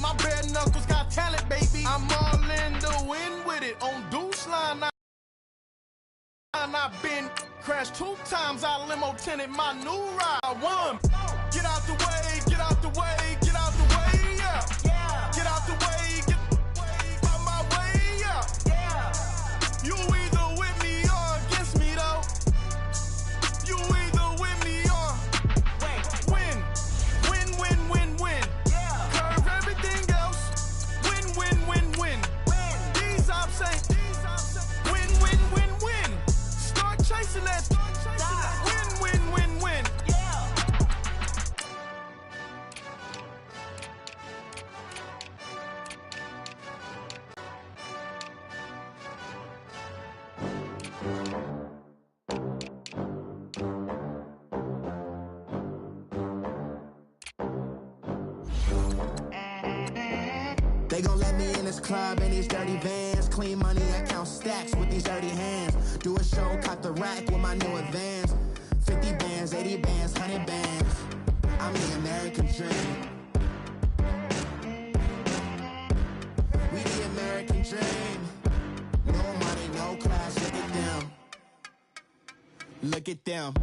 My bare knuckles got talent, baby. I'm all in the wind with it. On deuce line, I've been crashed 2 times. I limo tinted my new ride. I won. Get out the way, get out the way, get out the way, yeah. Get out the way, get out my way, yeah. You either with me or against me, though. You either with me or win. Win, win, win, win. Curve everything else. Win, win, win, win. These ops ain't. Win, win, win, win. Start chasing that. Win, win, win, win. They gon' let me in this club in these dirty vans. Clean money, I count stacks with these dirty hands. Do a show, caught the rack with my new advance. 50 bands, 80 bands, 100 bands. I'm the American dream. We the American dream. No money, no class, look at them. Look at them,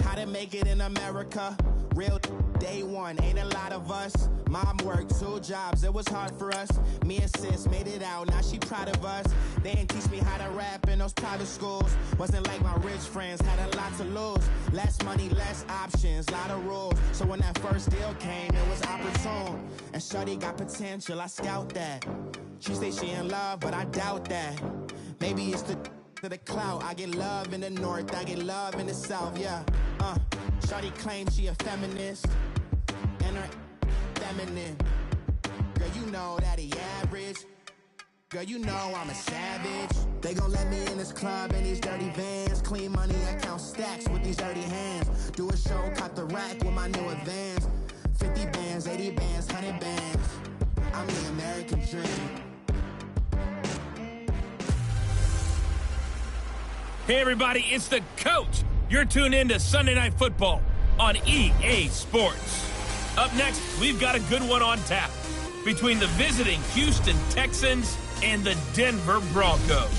how to make it in America. Real day one, ain't a lot of us. Mom worked 2 jobs, it was hard for us. Me and sis made it out, now she proud of us. They didn't teach me how to rap in those private schools. Wasn't like my rich friends, had a lot to lose. Less money, less options, lot of rules. So when that first deal came, it was opportune. And shorty got potential, I scout that. She say she in love, but I doubt that. Maybe it's to the clout. I get love in the north, I get love in the south, yeah. Shorty claims she a feminist, and her feminine. Girl, you know that he average. Girl, you know I'm a savage. They gon' let me in this club in these dirty vans. Clean money, I count stacks with these dirty hands. Do a show, caught the rack with my new advance. 50 bands, 80 bands, 100 bands. I'm the American dream. Hey everybody, it's the coach. You're tuned in to Sunday Night Football on EA Sports. Up next, we've got a good one on tap between the visiting Houston Texans and the Denver Broncos.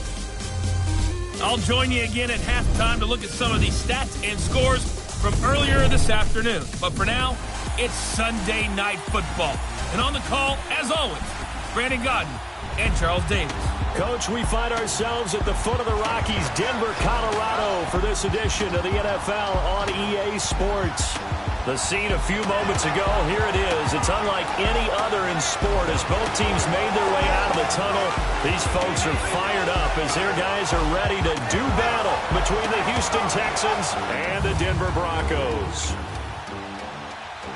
I'll join you again at halftime to look at some of these stats and scores from earlier this afternoon. But for now, it's Sunday Night Football. And on the call, as always, Brandon Godden and Charles Davis. Coach, we find ourselves at the foot of the Rockies, Denver, Colorado, for this edition of the NFL on EA Sports. The scene a few moments ago, here it is. It's unlike any other in sport as both teams made their way out of the tunnel. These folks are fired up as their guys are ready to do battle between the Houston Texans and the Denver Broncos.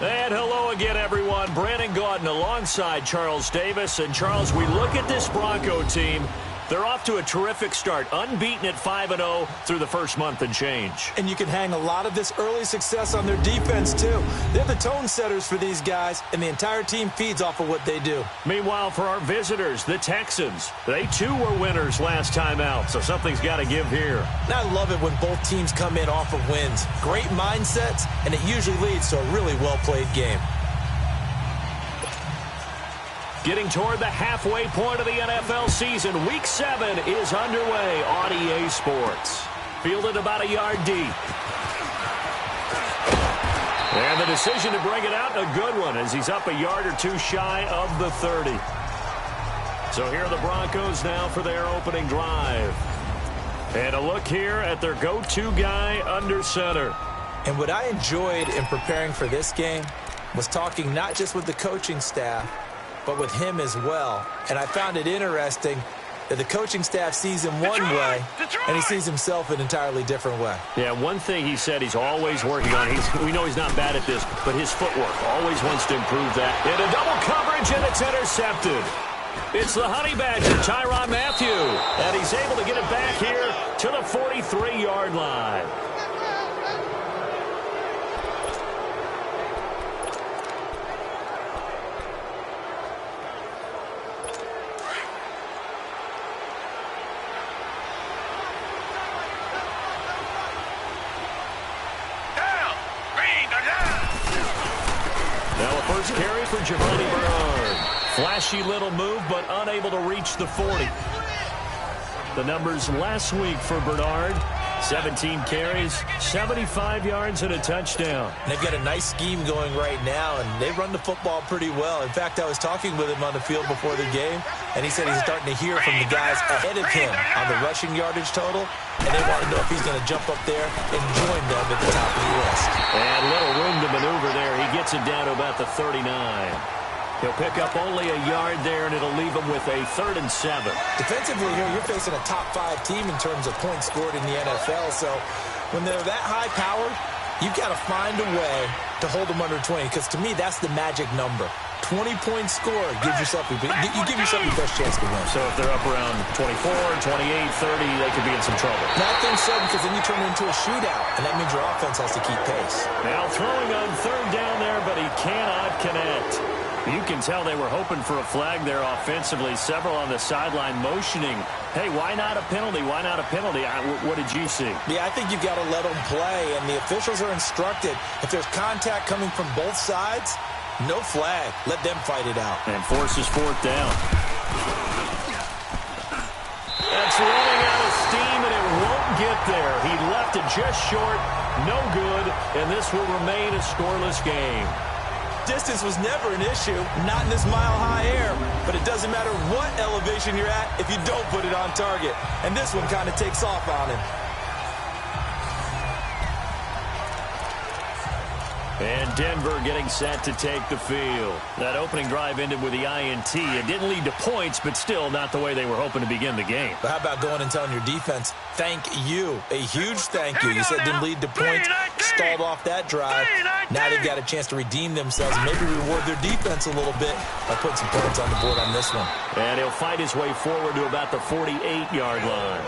And hello again, everyone. Brandon Gaudin alongside Charles Davis. And, Charles, we look at this Bronco team. They're off to a terrific start, unbeaten at 5-0 through the first month and change. And you can hang a lot of this early success on their defense, too. They're the tone setters for these guys, and the entire team feeds off of what they do. Meanwhile, for our visitors, the Texans, they, too, were winners last time out, so something's got to give here. And I love it when both teams come in off of wins. Great mindsets, and it usually leads to a really well-played game. Getting toward the halfway point of the NFL season, Week 7 is underway on EA Sports. Fielded about a yard deep. And the decision to bring it out, a good one, as he's up a yard or two shy of the 30. So here are the Broncos now for their opening drive. And a look here at their go-to guy under center. And what I enjoyed in preparing for this game was talking not just with the coaching staff, but with him as well. And I found it interesting that the coaching staff sees him one way, and he sees himself an entirely different way. Yeah, one thing he said he's always working on, we know he's not bad at this, but his footwork, always wants to improve that. In a double coverage, and it's intercepted. It's the Honey Badger, Tyrann Mathieu, and he's able to get it back here to the 43-yard line. Now a first carry for Giovanni Bernard. Flashy little move, but unable to reach the 40. The numbers last week for Bernard: 17 carries, 75 yards, and a touchdown. They've got a nice scheme going right now, and they run the football pretty well. In fact, I was talking with him on the field before the game, and he said he's starting to hear from the guys ahead of him on the rushing yardage total, and they want to know if he's going to jump up there and join them at the top of the list. And little room to maneuver there. He gets it down to about the 39. He'll pick up only a yard there, and it'll leave him with a 3rd and 7. Defensively here, you're facing a top-5 team in terms of points scored in the NFL. So when they're that high-powered, you've got to find a way to hold them under 20. Because to me, that's the magic number. 20-point score gives yourself you give yourself your best chance to win. So if they're up around 24, 28, 30, they could be in some trouble. I think so, because then you turn it into a shootout, and that means your offense has to keep pace. Now throwing on 3rd down there, but he cannot connect. You can tell they were hoping for a flag there offensively. Several on the sideline motioning, hey, why not a penalty? Why not a penalty? What did you see? Yeah, I think you've got to let them play, and the officials are instructed. If there's contact coming from both sides, no flag. Let them fight it out. And forces 4th down. That's running out of steam, and it won't get there. He left it just short. No good, and this will remain a scoreless game. Distance was never an issue, not in this mile-high air, but it doesn't matter what elevation you're at if you don't put it on target. And this one kind of takes off on him. And Denver getting set to take the field. That opening drive ended with the INT. It didn't lead to points, but still not the way they were hoping to begin the game. But how about going and telling your defense, thank you, a huge thank you. You said didn't lead to points, stalled off that drive. Now they've got a chance to redeem themselves, maybe reward their defense a little bit by putting some points on the board on this one. And he'll fight his way forward to about the 48-yard line.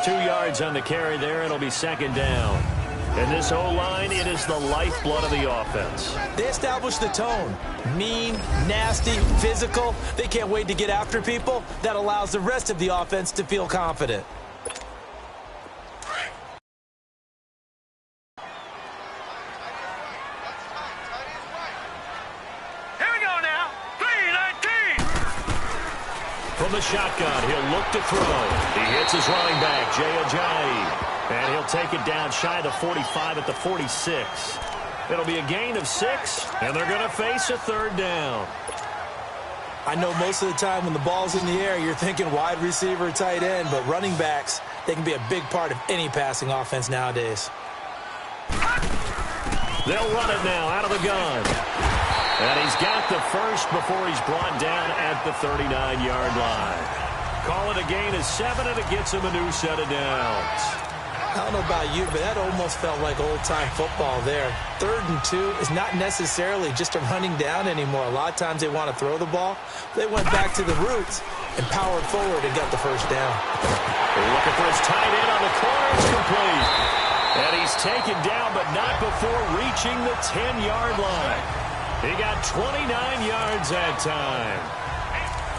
2 yards on the carry there. It'll be 2nd down. And this O-line, it is the lifeblood of the offense. They establish the tone. Mean, nasty, physical. They can't wait to get after people. That allows the rest of the offense to feel confident. Here we go now. 3-19. From the shotgun, he'll look to throw. He hits his running back, Jay Ajayi. And he'll take it down shy of the 45 at the 46. It'll be a gain of 6, and they're going to face a 3rd down. I know most of the time when the ball's in the air, you're thinking wide receiver, tight end, but running backs, they can be a big part of any passing offense nowadays. They'll run it now out of the gun. And he's got the first before he's brought down at the 39-yard line. Call it a gain of 7, and it gets him a new set of downs. I don't know about you, but that almost felt like old-time football there. 3rd and 2 is not necessarily just a running down anymore. A lot of times they want to throw the ball. They went back to the roots and powered forward and got the first down. They're looking for his tight end on the corner. It's complete. And he's taken down, but not before reaching the 10-yard line. He got 29 yards that time.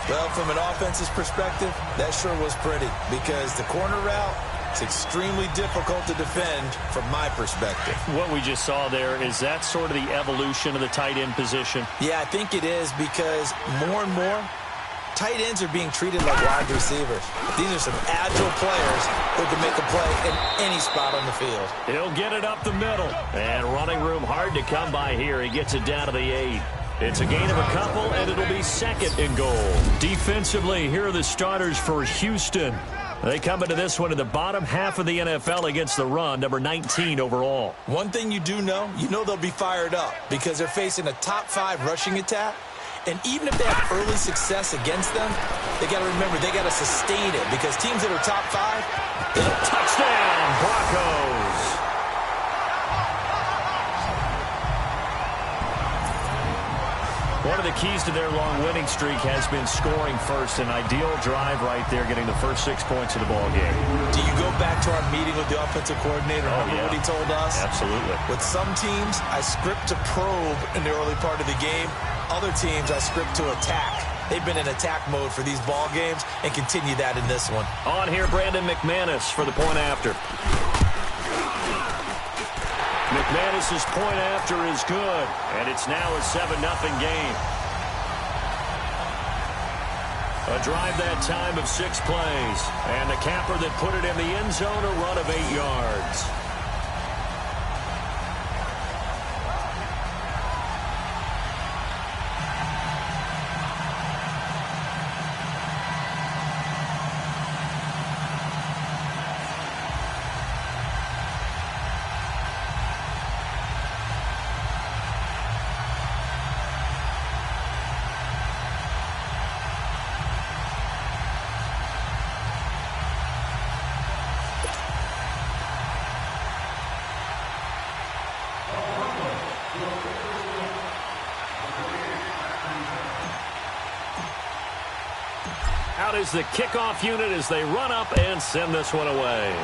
Well, from an offense's perspective, that sure was pretty because the corner route, it's extremely difficult to defend from my perspective. What we just saw there, is that sort of the evolution of the tight end position? Yeah, I think it is because more and more, tight ends are being treated like wide receivers. These are some agile players who can make a play in any spot on the field. He'll get it up the middle. And running room hard to come by here. He gets it down to the 8. It's a gain of a couple, and it'll be 2nd and goal. Defensively, here are the starters for Houston. They come into this one in the bottom half of the NFL against the run, number 19 overall. One thing you do know, they'll be fired up because they're facing a top 5 rushing attack. And even if they have early success against them, they got to remember they got to sustain it because teams that are top 5, touchdown, Broncos. One of the keys to their long winning streak has been scoring first. An ideal drive right there, getting the first 6 points of the ball game. Do you go back to our meeting with the offensive coordinator? Remember what he told us? Absolutely. With some teams, I script to probe in the early part of the game. Other teams, I script to attack. They've been in attack mode for these ball games and continue that in this one. On here, Brandon McManus for the point after. McManus's point after is good, and it's now a 7-0 game. A drive that time of 6 plays. And the capper that put it in the end zone, a run of 8 yards. Out is the kickoff unit as they run up and send this one away.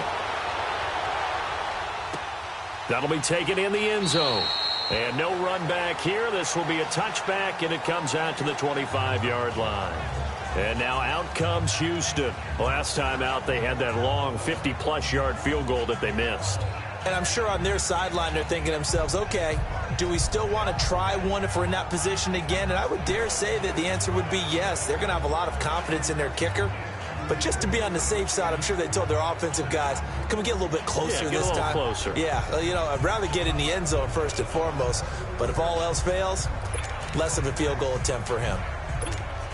That'll be taken in the end zone. And no run back here. This will be a touchback, and it comes out to the 25-yard line. And now out comes Houston. Last time out, they had that long 50-plus yard field goal that they missed. And I'm sure on their sideline they're thinking to themselves, okay, do we still want to try one if we're in that position again? And I would dare say that the answer would be yes. They're going to have a lot of confidence in their kicker. But just to be on the safe side, I'm sure they told their offensive guys, can we get a little bit closer this time? Yeah, get a little closer. Yeah, you know, I'd rather get in the end zone first and foremost. But if all else fails, less of a field goal attempt for him.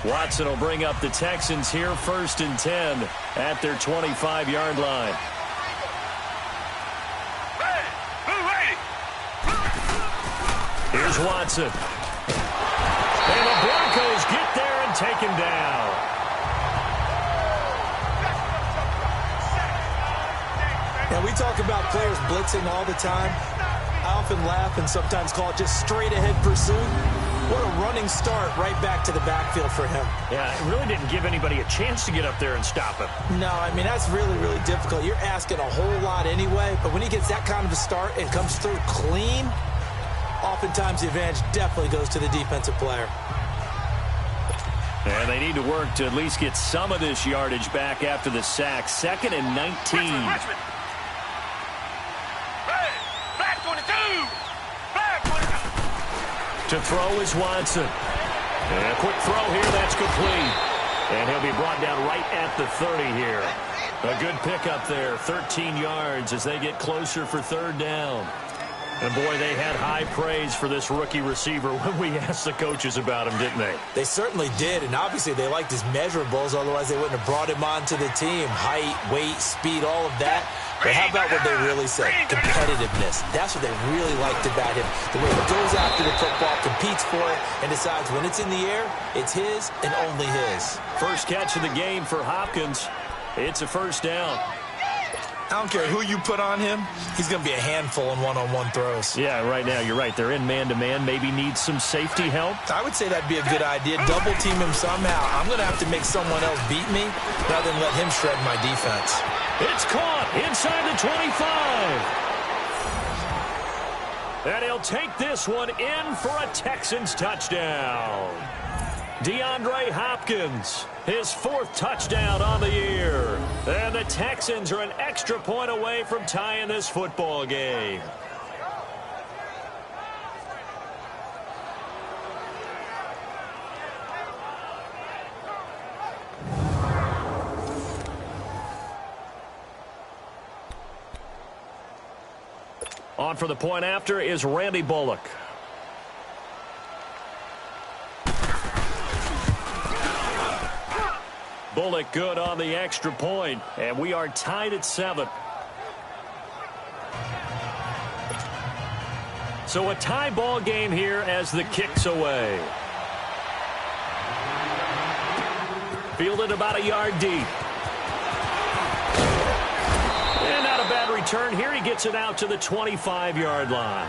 Watson will bring up the Texans here, 1st and 10 at their 25-yard line. Here's Watson. And the Broncos get there and take him down. Now, we talk about players blitzing all the time. I often laugh and sometimes call it just straight-ahead pursuit. What a running start right back to the backfield for him. Yeah, it really didn't give anybody a chance to get up there and stop him. No, I mean, that's really, really difficult. You're asking a whole lot anyway, but when he gets that kind of a start and comes through clean, oftentimes the advantage definitely goes to the defensive player. And they need to work to at least get some of this yardage back after the sack. 2nd and 19. Richmond. Black 22. Black 22. To throw is Watson. And a quick throw here, that's complete. And he'll be brought down right at the 30 here. A good pickup there, 13 yards as they get closer for 3rd down. And, boy, they had high praise for this rookie receiver when we asked the coaches about him, didn't they? They certainly did, and obviously they liked his measurables, otherwise they wouldn't have brought him onto the team. Height, weight, speed, all of that. But how about what they really said? Competitiveness. That's what they really liked about him. The way he goes after the football, competes for it, and decides when it's in the air, it's his and only his. First catch of the game for Hopkins. It's a 1st down. I don't care who you put on him, he's going to be a handful in one-on-one throws. Yeah, right now, you're right. They're in man-to-man. Maybe need some safety help. I would say that'd be a good idea. Double team him somehow. I'm going to have to make someone else beat me rather than let him shred my defense. It's caught inside the 25. And he'll take this one in for a Texans touchdown. DeAndre Hopkins, his 4th touchdown on the year. And the Texans are an extra point away from tying this football game. On for the point after is Randy Bullock. Bullock good on the extra point, and we are tied at 7. So a tie ball game here as the kick's away. Fielded about a yard deep. And not a bad return here. He gets it out to the 25-yard line.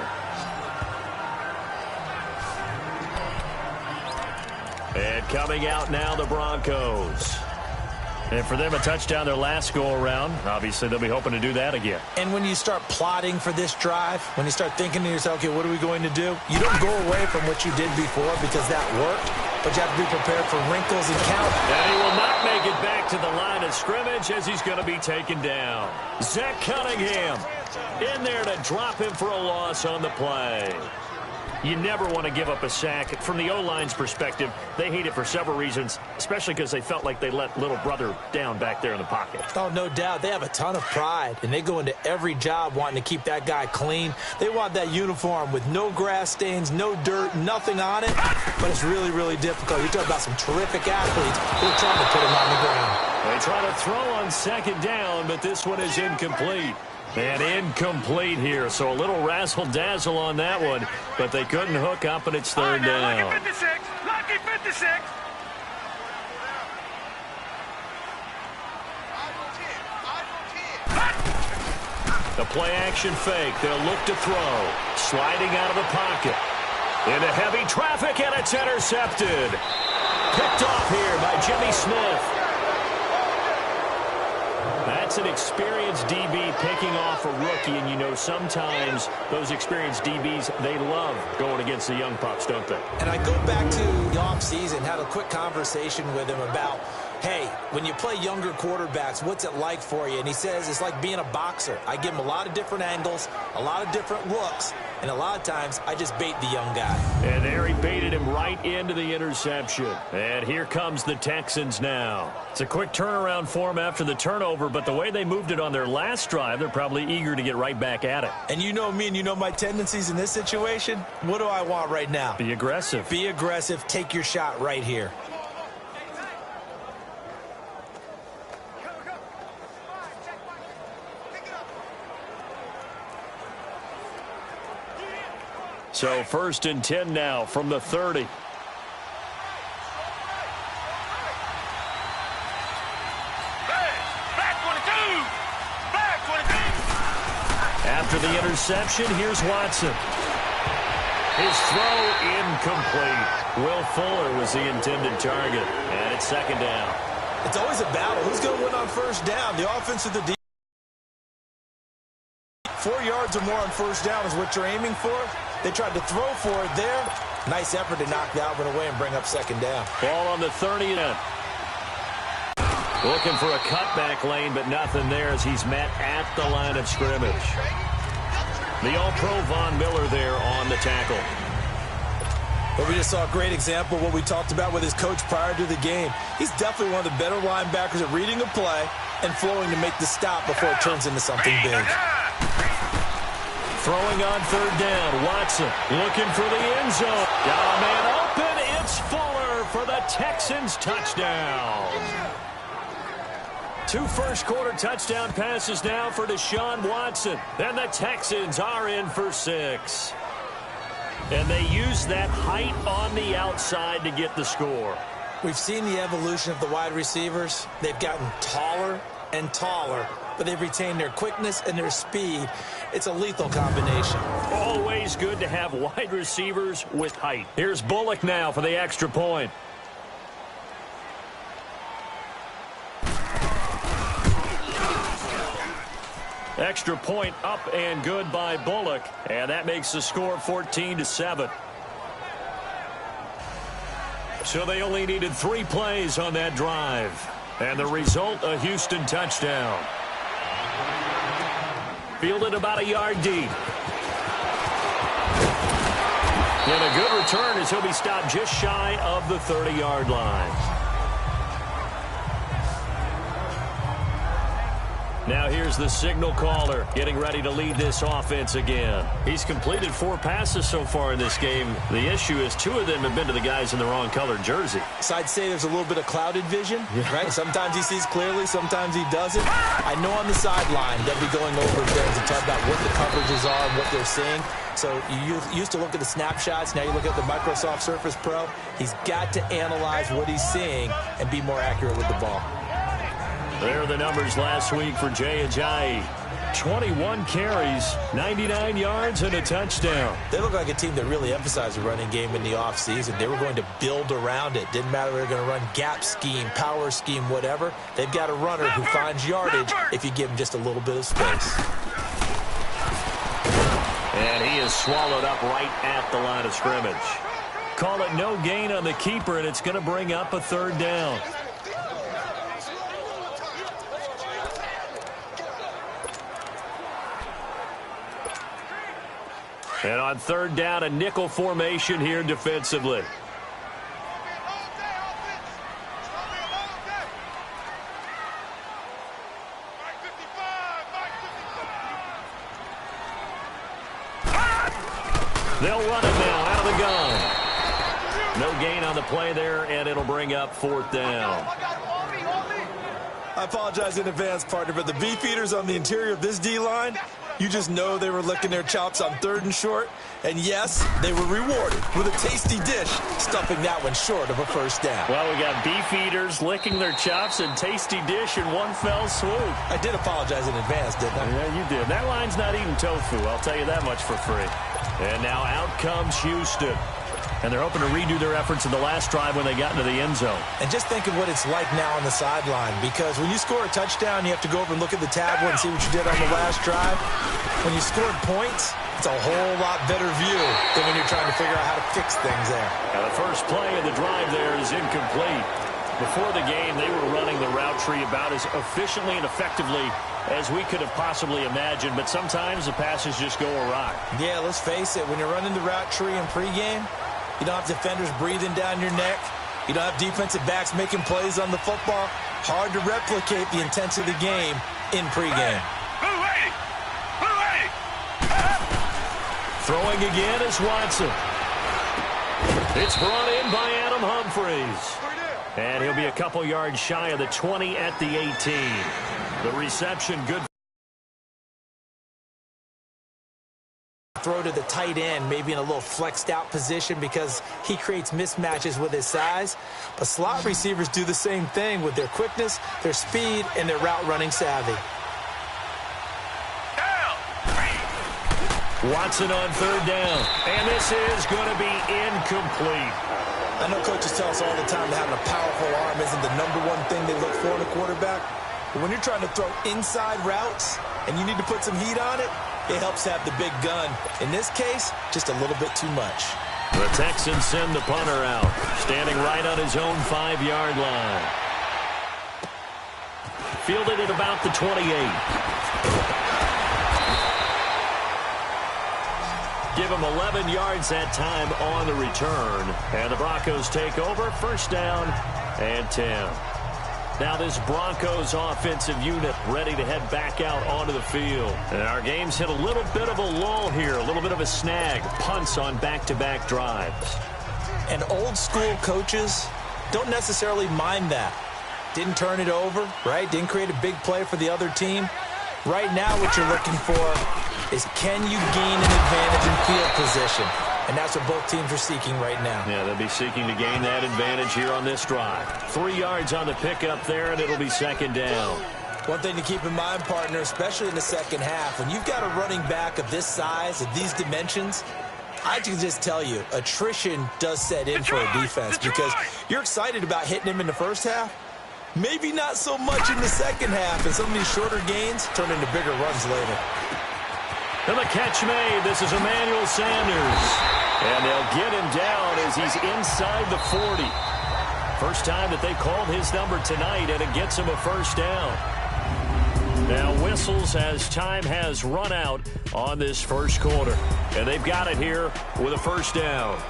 And coming out now, the Broncos. And for them, a touchdown their last go-around. Obviously, they'll be hoping to do that again. And when you start plotting for this drive, when you start thinking to yourself, okay, what are we going to do? You don't go away from what you did before because that worked, but you have to be prepared for wrinkles and count. And he will not make it back to the line of scrimmage as he's going to be taken down. Zach Cunningham in there to drop him for a loss on the play. You never want to give up a sack. From the O-line's perspective, they hate it for several reasons, especially because they felt like they let little brother down back there in the pocket. Oh, no doubt. They have a ton of pride, and they go into every job wanting to keep that guy clean. They want that uniform with no grass stains, no dirt, nothing on it, but it's really, really difficult. You're talking about some terrific athletes who are trying to put him on the ground. They try to throw on second down, but this one is incomplete. And incomplete here, so a little razzle-dazzle on that one, but they couldn't hook up, and it's third down. Lucky 56! Lucky 56! The play-action fake. They'll look to throw. Sliding out of the pocket. Into heavy traffic, and it's intercepted. Picked off here by Jimmy Smith. That's an experienced DB picking off a rookie, and you know sometimes those experienced DBs, they love going against the young pups, don't they? And I go back to the offseason, had a quick conversation with him about, hey, when you play younger quarterbacks, what's it like for you? And he says it's like being a boxer. I give him a lot of different angles, a lot of different looks, and a lot of times I just bait the young guy. And there he baited him right into the interception. And here comes the Texans now. It's a quick turnaround for him after the turnover, but the way they moved it on their last drive, they're probably eager to get right back at it. And you know me and you know my tendencies in this situation. What do I want right now? Be aggressive. Be aggressive. Take your shot right here. So 1st and 10 now from the 30. After the interception, here's Watson. His throw incomplete. Will Fuller was the intended target, and it's 2nd down. It's always a battle. Who's going to win on 1st down? The offense or the defense? 4 yards or more on 1st down is what you're aiming for. They tried to throw for it there. Nice effort to knock that one away and bring up 2nd down. Ball on the 30. Looking for a cutback lane, but nothing there as he's met at the line of scrimmage. The All-Pro Von Miller there on the tackle. But we just saw a great example of what we talked about with his coach prior to the game. He's definitely one of the better linebackers at reading a play and flowing to make the stop before it turns into something big. Throwing on 3rd down. Watson looking for the end zone. Got a man open. It's Fuller for the Texans touchdown. 2 first-quarter touchdown passes now for Deshaun Watson. And the Texans are in for 6. And they use that height on the outside to get the score. We've seen the evolution of the wide receivers. They've gotten taller and taller, but they've retained their quickness and their speed. It's a lethal combination. Always good to have wide receivers with height. Here's Bullock now for the extra point. Extra point up and good by Bullock, and that makes the score 14-7. So they only needed 3 plays on that drive. And the result, a Houston touchdown. Fielded about a yard deep. And a good return as he'll be stopped just shy of the 30-yard line. Now here's the signal caller getting ready to lead this offense again. He's completed 4 passes so far in this game. The issue is 2 of them have been to the guys in the wrong colored jersey. So I'd say there's a little bit of clouded vision, right? Sometimes he sees clearly, sometimes he doesn't. I know on the sideline they'll be going over things and talk about what the coverages are and what they're seeing. So you used to look at the snapshots. Now you look at the Microsoft Surface Pro. He's got to analyze what he's seeing and be more accurate with the ball. There are the numbers last week for Jay Ajayi. 21 carries, 99 yards, and a touchdown. They look like a team that really emphasized the running game in the offseason. They were going to build around it. Didn't matter if they were going to run gap scheme, power scheme, whatever. They've got a runner who finds yardage if you give him just a little bit of space. And he is swallowed up right at the line of scrimmage. Call it no gain on the keeper, and it's going to bring up a 3rd down. And on third down, a nickel formation here defensively. They'll run it now out of the gun. No gain on the play there, and it'll bring up fourth down. I apologize in advance, partner, but the beefeaters on the interior of this D-line, you just know they were licking their chops on 3rd and short. And yes, they were rewarded with a tasty dish, stuffing that one short of a first down. Well, we got beefeaters licking their chops and tasty dish in one fell swoop. I did apologize in advance, didn't I? Yeah, you did. That line's not eating tofu, I'll tell you that much for free. And now out comes Houston. And they're hoping to redo their efforts in the last drive when they got into the end zone. And just think of what it's like now on the sideline, because when you score a touchdown, you have to go over and look at the tablet and see what you did on the last drive. When you scored points, it's a whole lot better view than when you're trying to figure out how to fix things there. Now the first play of the drive there is incomplete. Before the game, they were running the route tree about as efficiently and effectively as we could have possibly imagined, but sometimes the passes just go awry. Yeah, let's face it, when you're running the route tree in pregame, you don't have defenders breathing down your neck. You don't have defensive backs making plays on the football. Hard to replicate the intensity of the game in pregame. Throwing again is Watson. It's brought in by Adam Humphries. And he'll be a couple yards shy of the 20 at the 18. The reception good. Throw to the tight end, maybe in a little flexed out position because he creates mismatches with his size. But slot receivers do the same thing with their quickness, their speed, and their route running savvy. Watson on third down. And this is going to be incomplete. I know coaches tell us all the time that having a powerful arm isn't the #1 thing they look for in a quarterback. But when you're trying to throw inside routes and you need to put some heat on it, it helps have the big gun. In this case, just a little bit too much. The Texans send the punter out, standing right on his own 5-yard line. Fielded at about the 28. Give him 11 yards that time on the return. And the Broncos take over, first down and 10. Now this Broncos offensive unit ready to head back out onto the field. And our game's hit a little bit of a lull here, a little bit of a snag. Punts on back-to-back drives. And old school coaches don't necessarily mind that. Didn't turn it over, right? Didn't create a big play for the other team. Right now what you're looking for is can you gain an advantage in field position? And that's what both teams are seeking right now. Yeah, they'll be seeking to gain that advantage here on this drive. 3 yards on the pickup there, and it'll be second down. One thing to keep in mind, partner, especially in the second half, when you've got a running back of this size, of these dimensions, I can just tell you, attrition does set in for a defense because you're excited about hitting him in the first half. Maybe not so much in the second half, and some of these shorter gains turn into bigger runs later. And the catch made. This is Emmanuel Sanders. And they'll get him down as he's inside the 40. First time that they called his number tonight, and it gets him a first down. Now whistles as time has run out on this first quarter. And they've got it here with a first down.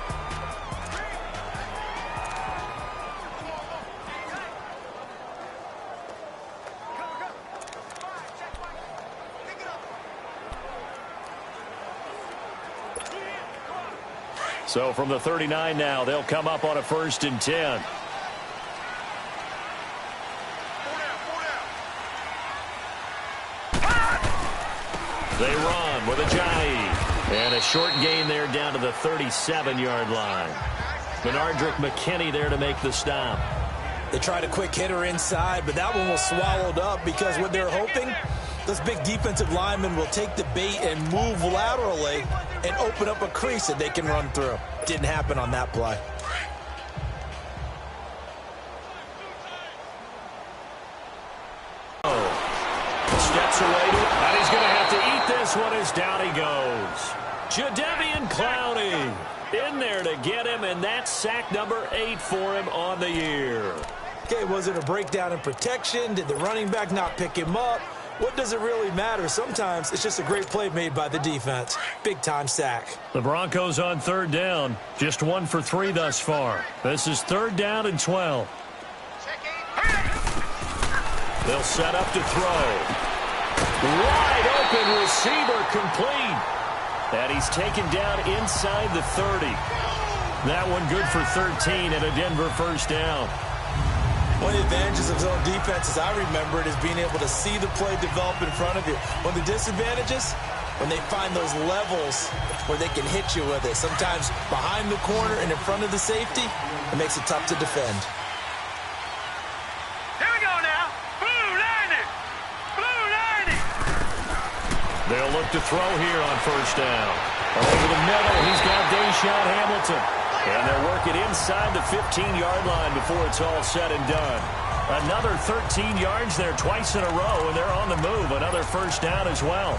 So from the 39 now, they'll come up on a 1st and 10. They run with Ajayi. And a short gain there down to the 37-yard line. Benardrick McKinney there to make the stop. They tried a quick hitter inside, but that one was swallowed up because what they're hoping, those big defensive linemen will take the bait and move laterally and open up a crease that they can run through. Didn't happen on that play. Steps away to it, and he's going to have to eat this one as down he goes. Jadeveon Clowney in there to get him, and that's sack number 8 for him on the year. Okay, was it a breakdown in protection? Did the running back not pick him up? what does it really matter? Sometimes it's just a great play made by the defense. Big-time sack. The Broncos on third down. Just 1 for 3 thus far. This is 3rd down and 12. They'll set up to throw. Wide open receiver complete. And he's taken down inside the 30. That one good for 13 and a Denver first down. One of the advantages of zone defense, as I remember it, is being able to see the play develop in front of you. One of the disadvantages, when they find those levels where they can hit you with it. Sometimes behind the corner and in front of the safety, it makes it tough to defend. Here we go now. Blue 90. Blue 90. They'll look to throw here on first down. Over the middle, he's got Deshaun Hamilton. And they're working inside the 15-yard line before it's all said and done. Another 13 yards there twice in a row, and they're on the move. Another first down as well.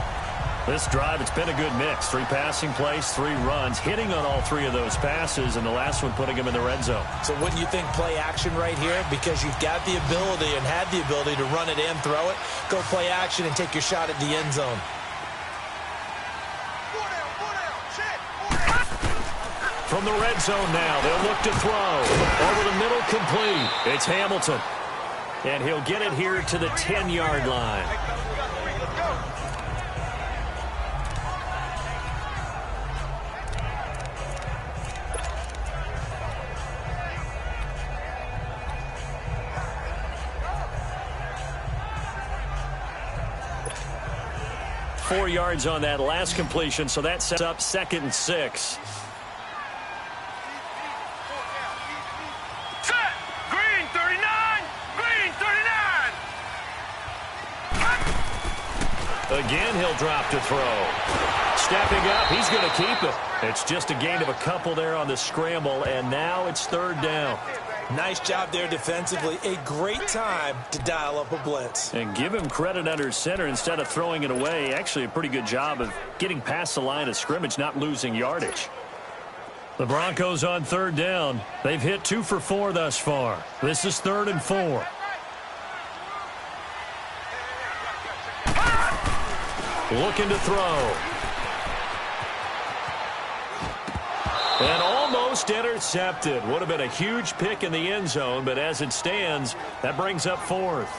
This drive, it's been a good mix. 3 passing plays, 3 runs, hitting on all 3 of those passes, and the last one putting him in the red zone. So wouldn't you think play action right here? Because you've got the ability and had the ability to run it and throw it. Go play action and take your shot at the end zone. From the red zone now, they'll look to throw. Over the middle, complete. It's Hamilton. And he'll get it here to the 10-yard line. Four yards on that last completion, so that sets up 2nd and 6. Again, he'll drop to throw. Stepping up, he's going to keep it. It's just a gain of a couple there on the scramble, and now it's 3rd down. Nice job there defensively. A great time to dial up a blitz. And give him credit under center instead of throwing it away. Actually, a pretty good job of getting past the line of scrimmage, not losing yardage. The Broncos on 3rd down. They've hit 2 for 4 thus far. This is 3rd and 4. Looking to throw. And almost intercepted. Would have been a huge pick in the end zone, but as it stands, that brings up 4th.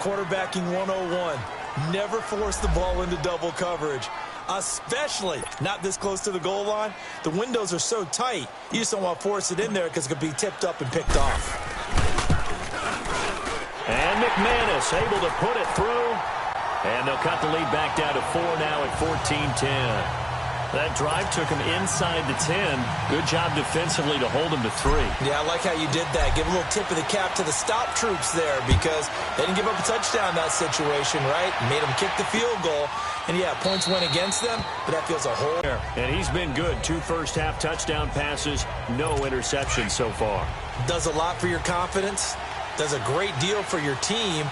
Quarterbacking 101. Never force the ball into double coverage, especially not this close to the goal line. The windows are so tight, you just don't want to force it in there because it could be tipped up and picked off. And McManus able to put it through. And they'll cut the lead back down to 4 now at 14-10. That drive took him inside the 10. Good job defensively to hold him to 3. Yeah, I like how you did that. Give a little tip of the cap to the stop troops there because they didn't give up a touchdown in that situation, right? Made them kick the field goal. And, yeah, points went against them, but that feels a whole. And he's been good. 2 first-half touchdown passes, no interceptions so far. Does a lot for your confidence. Does a great deal for your team.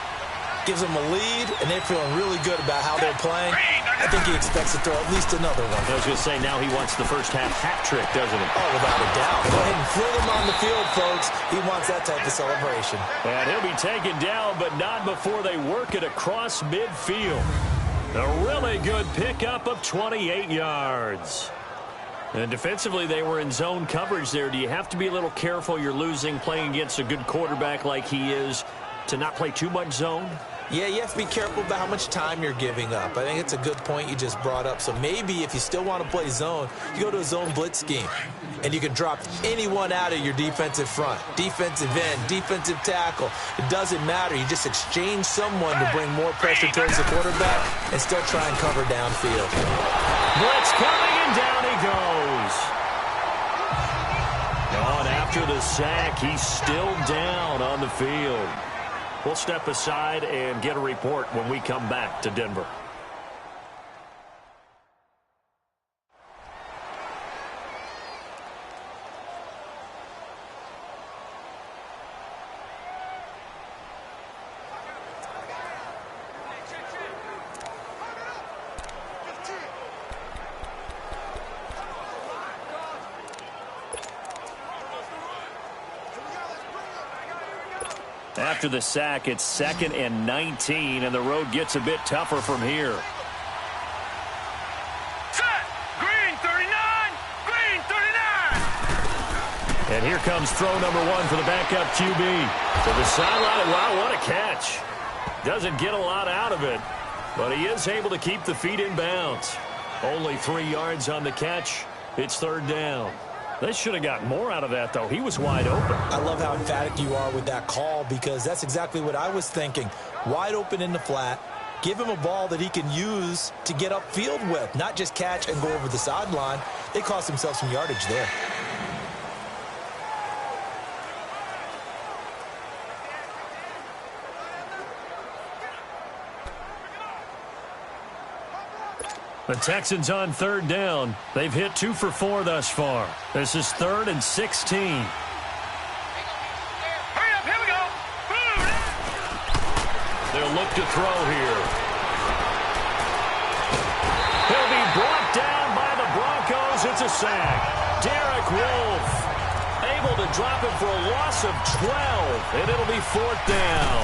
Gives them a lead, and they're feeling really good about how they're playing. I think he expects to throw at least another one. I was going to say, now he wants the first-half hat trick, doesn't he? Oh, without a doubt. Go ahead and throw him on the field, folks. He wants that type of celebration. And he'll be taken down, but not before they work it across midfield. A really good pickup of 28 yards. And defensively, they were in zone coverage there. Do you have to be a little careful you're losing playing against a good quarterback like he is to not play too much zone? Yeah, you have to be careful about how much time you're giving up. I think it's a good point you just brought up. So maybe if you still want to play zone, you go to a zone blitz scheme. And you can drop anyone out of your defensive front. Defensive end, defensive tackle. It doesn't matter. You just exchange someone to bring more pressure towards the quarterback and still try and cover downfield. Blitz coming, and down he goes. On after the sack, he's still down on the field. We'll step aside and get a report when we come back to Denver. After the sack, it's 2nd and 19, and the road gets a bit tougher from here. Set. Green 39. Green 39. And here comes throw number 1 for the backup QB. To the sideline. Wow, what a catch. Doesn't get a lot out of it, but he is able to keep the feet in bounds. Only 3 yards on the catch. It's 3rd down. They should have got more out of that, though. He was wide open. I love how emphatic you are with that call, because that's exactly what I was thinking. Wide open in the flat. Give him a ball that he can use to get upfield with, not just catch and go over the sideline. They cost themselves some yardage there. The Texans on 3rd down. They've hit 2 for 4 thus far. This is 3rd and 16. Hurry up, here we go. Boom. They'll look to throw here. He'll be brought down by the Broncos. It's a sack. Derek Wolfe able to drop it for a loss of 12, and it'll be 4th down.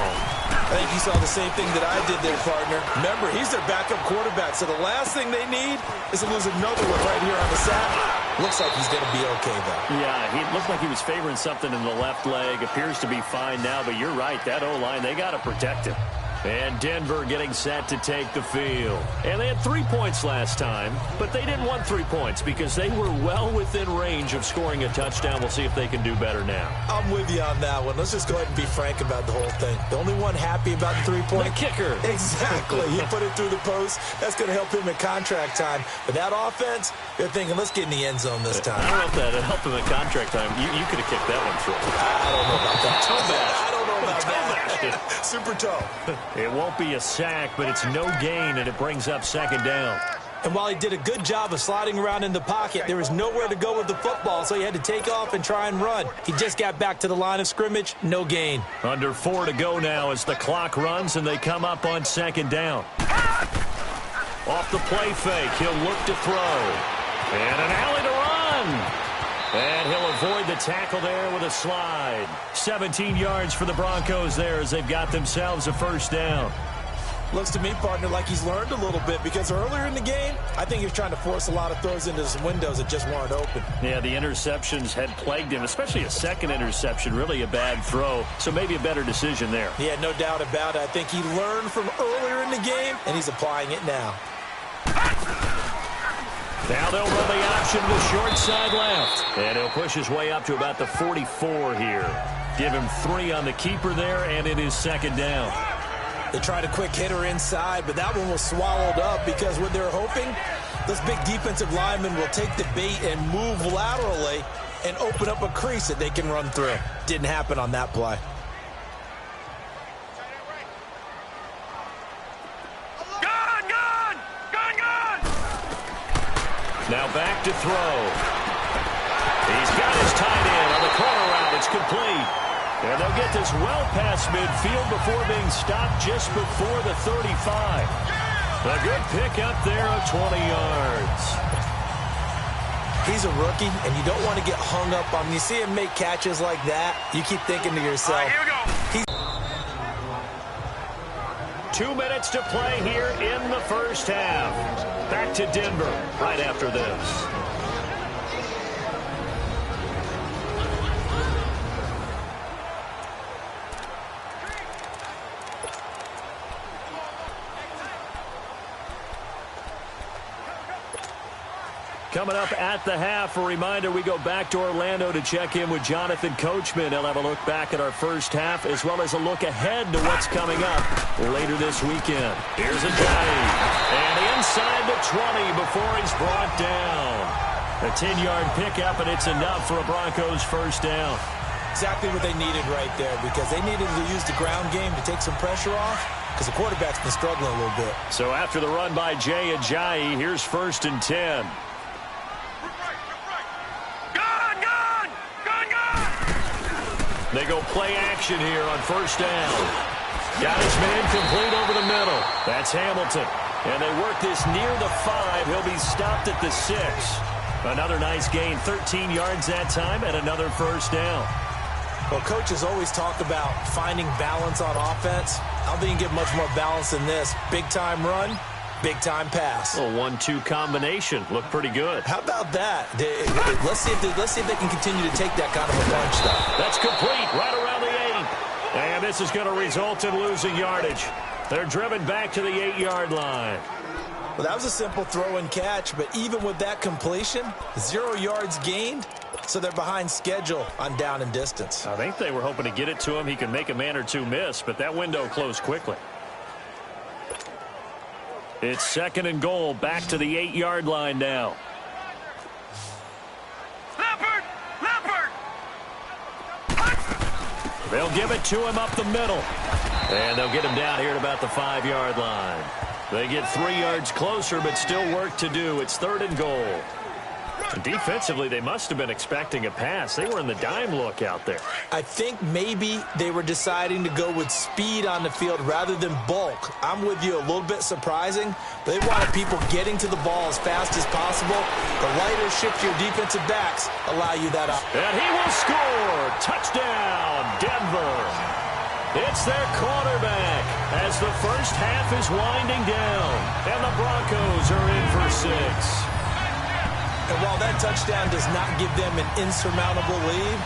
I think you saw the same thing that I did there, partner. Remember, he's their backup quarterback, so the last thing they need is to lose another one right here on the sack. Looks like he's going to be okay, though. Yeah, he looked like he was favoring something in the left leg. Appears to be fine now, but you're right. That O-line, they got to protect him. And Denver getting set to take the field. And they had 3 points last time, but they didn't want 3 points because they were well within range of scoring a touchdown. We'll see if they can do better now. I'm with you on that one. Let's just go ahead and be frank about the whole thing. The only one happy about the 3-point? The kicker. Exactly. He put it through the post. That's going to help him at contract time. But that offense, they're thinking, let's get in the end zone this time. I don't know if that helped him at contract time. You could have kicked that one through. I don't know about that. Toe bash. I don't know about Toe that. bash. Super toe. It won't be a sack, but it's no gain, and it brings up 2nd down. And while he did a good job of sliding around in the pocket, there was nowhere to go with the football, so he had to take off and try and run. He just got back to the line of scrimmage, no gain. Under 4 to go now as the clock runs, and they come up on 2nd down. Off the play fake, he'll look to throw. And an alley to run. And he'll avoid the tackle there with a slide. 17 yards for the Broncos there as they've got themselves a 1st down. Looks to me, partner, like he's learned a little bit, because earlier in the game, I think he was trying to force a lot of throws into some windows that just weren't open. Yeah, the interceptions had plagued him, especially a 2nd interception, really a bad throw. So maybe a better decision there. Yeah, no doubt about it. I think he learned from earlier in the game, and he's applying it now. Now they'll run the option to the short side left. And he'll push his way up to about the 44 here. Give him 3 on the keeper there, and it is 2nd down. They tried a quick hitter inside, but that one was swallowed up because what they're hoping, this big defensive lineman will take the bait and move laterally and open up a crease that they can run through. Didn't happen on that play. Now back to throw. He's got his tight end on the corner route. It's complete. And they'll get this well past midfield before being stopped just before the 35. A good pickup there of 20 yards. He's a rookie, and you don't want to get hung up on him. You see him make catches like that, you keep thinking to yourself. All right, here we go. 2 minutes to play here in the 1st half. Back to Denver right after this. Coming up at the half, a reminder, we go back to Orlando to check in with Jonathan Coachman. He'll have a look back at our 1st half as well as a look ahead to what's coming up later this weekend. Here's Ajayi. And inside the 20 before he's brought down. A 10-yard pickup, and it's enough for a Broncos 1st down. Exactly what they needed right there, because they needed to use the ground game to take some pressure off, because the quarterback's been struggling a little bit. So after the run by Jay Ajayi, here's 1st and 10. They go play action here on 1st down. Got his man complete over the middle. That's Hamilton. And they work this near the 5. He'll be stopped at the 6. Another nice gain, 13 yards that time, and another 1st down. Well, coaches always talk about finding balance on offense. I don't think you can get much more balance than this. Big-time run, big-time pass. A 1-2 combination. Looked pretty good. How about that? Let's see if they can continue to take that kind of a punch, though. That's complete right around the 8. And this is going to result in losing yardage. They're driven back to the 8-yard line. Well, that was a simple throw and catch, but even with that completion, 0 yards gained, so they're behind schedule on down and distance. I think they were hoping to get it to him. He can make a man or two miss, but that window closed quickly. It's 2nd and goal, back to the 8-yard line now. Leopard! They'll give it to him up the middle. And they'll get him down here at about the 5-yard line. They get 3 yards closer, but still work to do. It's 3rd and goal. Defensively, they must have been expecting a pass. They were in the dime look out there. I think maybe they were deciding to go with speed on the field rather than bulk. I'm with you, a little bit surprising. They wanted people getting to the ball as fast as possible. The lighter, shiftier defensive backs allow you that option. And he will score. Touchdown, Denver. It's their quarterback as the first half is winding down. And the Broncos are in for 6. And while that touchdown does not give them an insurmountable lead,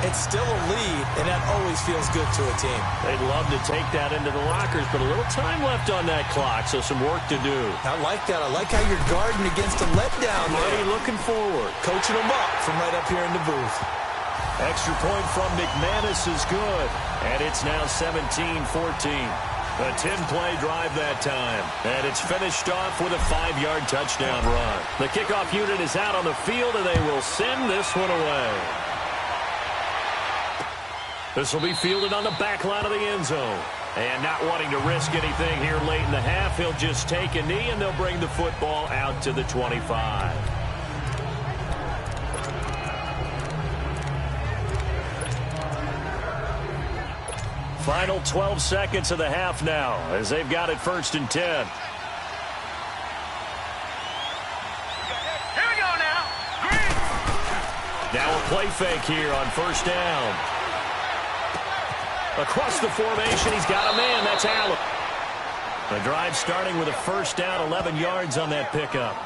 it's still a lead, and that always feels good to a team. They'd love to take that into the lockers, but a little time left on that clock, so some work to do. I like that. I like how you're guarding against a letdown there. Already looking forward. Coaching them up from right up here in the booth. Extra point from McManus is good, and it's now 17-14. A 10-play drive that time, and it's finished off with a 5-yard touchdown run. The kickoff unit is out on the field, and they will send this one away. This will be fielded on the back line of the end zone. And not wanting to risk anything here late in the half, he'll just take a knee, and they'll bring the football out to the 25. Final 12 seconds of the half now as they've got it 1st and 10. Here we go now. Green. Now a play fake here on 1st down. Across the formation, he's got a man. That's Allen. The drive starting with a 1st down, 11 yards on that pickup.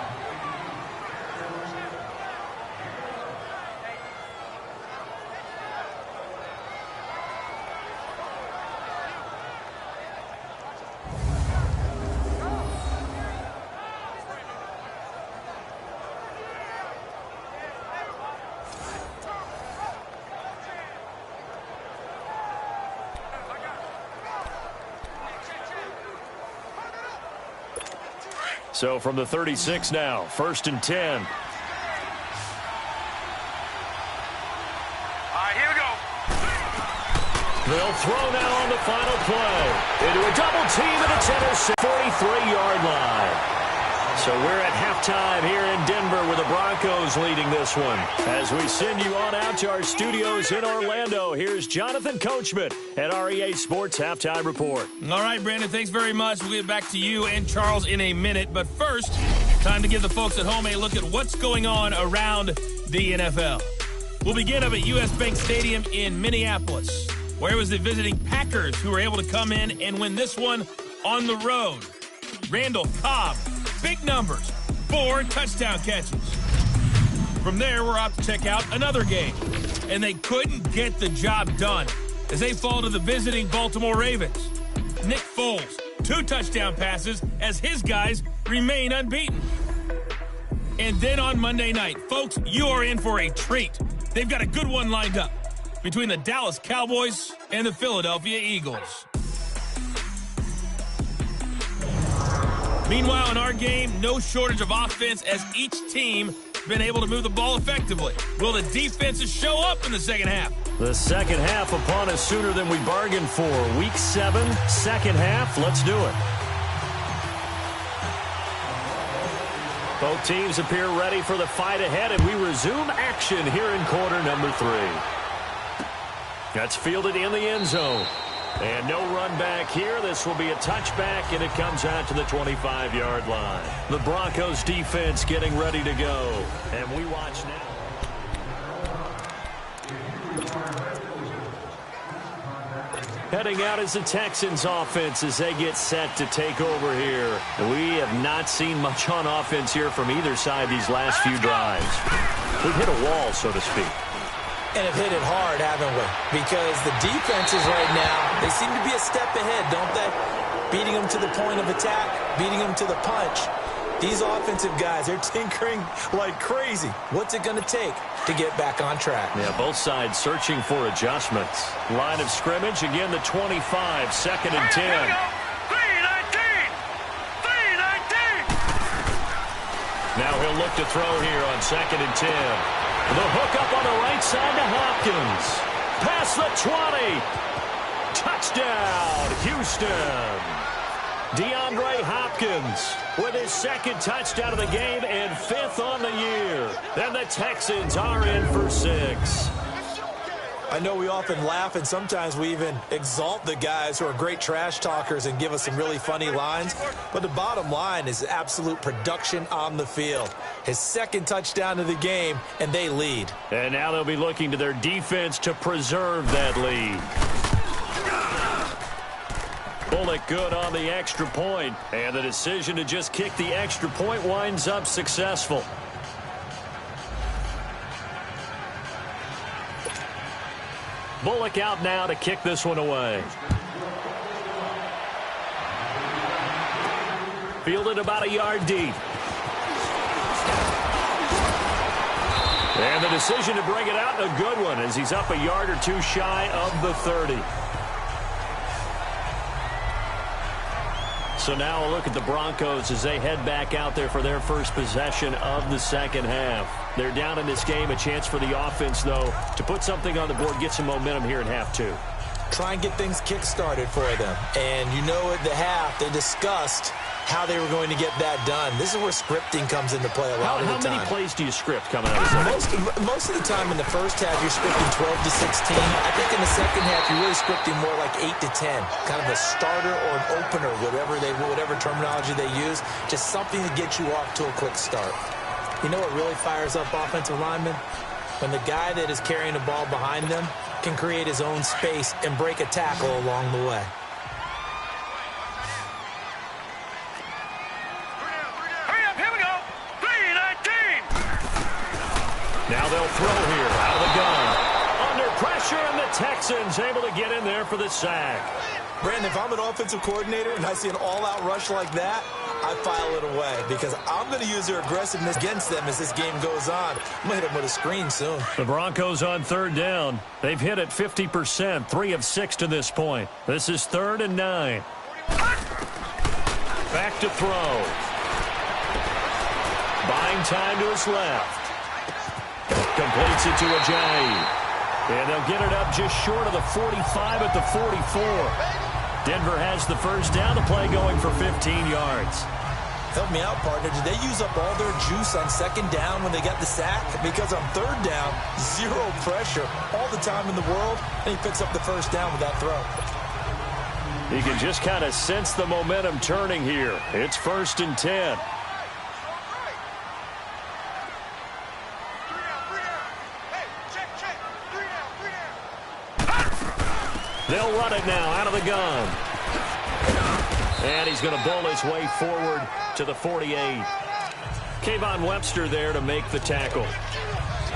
So from the 36 now, 1st and 10. All right, here we go. They'll throw now on the final play. Into a double team, and it's intercepted. 43-yard line. So we're at halftime here in Denver with the Broncos leading this one. As we send you on out to our studios in Orlando, here's Jonathan Coachman at REA Sports Halftime Report. All right, Brandon, thanks very much. We'll get back to you and Charles in a minute. But first, time to give the folks at home a look at what's going on around the NFL. We'll begin up at U.S. Bank Stadium in Minneapolis, where it was the visiting Packers who were able to come in and win this one on the road. Randall Cobb, big numbers, 4 touchdown catches. From there, we're off to check out another game. And they couldn't get the job done as they fall to the visiting Baltimore Ravens. Nick Foles, 2 touchdown passes as his guys remain unbeaten. And then on Monday night, folks, you are in for a treat. They've got a good one lined up between the Dallas Cowboys and the Philadelphia Eagles. Meanwhile, in our game, no shortage of offense as each team been able to move the ball effectively. Will the defenses show up in the second half? The second half upon us sooner than we bargained for. Week 7, second half. Let's do it. Both teams appear ready for the fight ahead, and we resume action here in quarter number 3. That's fielded in the end zone. And no run back here. This will be a touchback, and it comes out to the 25-yard line. The Broncos defense getting ready to go. And we watch now. Heading out is the Texans offense as they get set to take over here. We have not seen much on offense here from either side these last few drives. We've hit a wall, so to speak. And have hit it hard, haven't we? Because the defenses right now, they seem to be a step ahead, don't they? Beating them to the point of attack, beating them to the punch. These offensive guys, they're tinkering like crazy. What's it going to take to get back on track? Yeah, both sides searching for adjustments. Line of scrimmage, again the 25, 2nd and 10. 3-19. Now he'll look to throw here on 2nd and 10. The hook up on the right side to Hopkins. Past the 20. Touchdown, Houston. DeAndre Hopkins with his 2nd touchdown of the game and 5th on the year. And the Texans are in for 6. I know we often laugh and sometimes we even exalt the guys who are great trash talkers and give us some really funny lines. But the bottom line is absolute production on the field. His 2nd touchdown of the game, and they lead. And now they'll be looking to their defense to preserve that lead. Bullock good on the extra point, and the decision to just kick the extra point winds up successful. Bullock out now to kick this one away. Fielded about a yard deep. And the decision to bring it out, a good one, as he's up a yard or two shy of the 30. So now a look at the Broncos as they head back out there for their first possession of the 2nd half. They're down in this game. A chance for the offense, though, to put something on the board, get some momentum here in half 2. Try and get things kick-started for them. And you know at the half, they discussed how they were going to get that done. This is where scripting comes into play a lot of the time. How many plays do you script coming out of this? Most of the time in the first half, you're scripting 12 to 16. I think in the second half, you're really scripting more like 8 to 10. Kind of a starter or an opener, whatever terminology they use. Just something to get you off to a quick start. You know what really fires up offensive linemen? When the guy that is carrying the ball behind them can create his own space and break a tackle along the way. Now they'll throw here out of the gun. Under pressure, and the Texans able to get in there for the sack. Brandon, if I'm an offensive coordinator and I see an all-out rush like that, I file it away because I'm going to use their aggressiveness against them as this game goes on. I'm going to hit them with a screen soon. The Broncos on 3rd down. They've hit it 50%, 3 of 6 to this point. This is 3rd and 9. Back to throw. Buying time to his left. Completes it to Ajayi. And they'll get it up just short of the 45 at the 44. Denver has the first down. The play going for 15 yards. Help me out, partner. Did they use up all their juice on 2nd down when they got the sack? Because on 3rd down, 0 pressure all the time in the world, and he picks up the first down with that throw. You can just kind of sense the momentum turning here. It's 1st and 10. They'll run it now out of the gun. And he's going to bowl his way forward to the 48. Kayvon Webster there to make the tackle.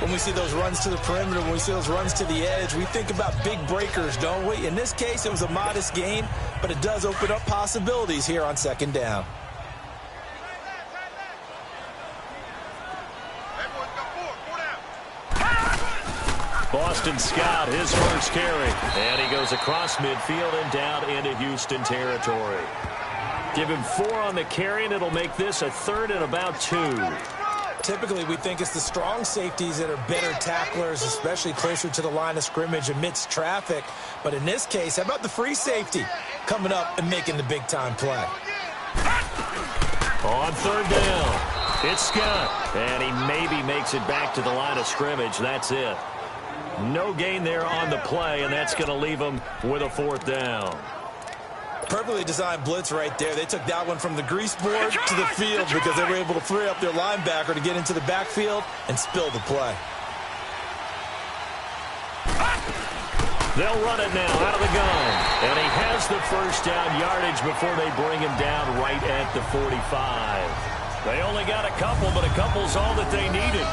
When we see those runs to the perimeter, when we see those runs to the edge, we think about big breakers, don't we? In this case, it was a modest gain, but it does open up possibilities here on 2nd down. Boston Scott, his first carry. And he goes across midfield and down into Houston territory. Give him 4 on the carry, and it'll make this a 3rd and about 2. Typically, we think it's the strong safeties that are better tacklers, especially closer to the line of scrimmage amidst traffic. But in this case, how about the free safety coming up and making the big-time play? On 3rd down, it's Scott. And he maybe makes it back to the line of scrimmage. That's it. No gain there on the play, and that's going to leave him with a 4th down. Perfectly designed blitz right there. They took that one from the grease board to the field because they were able to free up their linebacker to get into the backfield and spill the play. They'll run it now out of the gun. And he has the first down yardage before they bring him down right at the 45. They only got a couple, but a couple's all that they needed.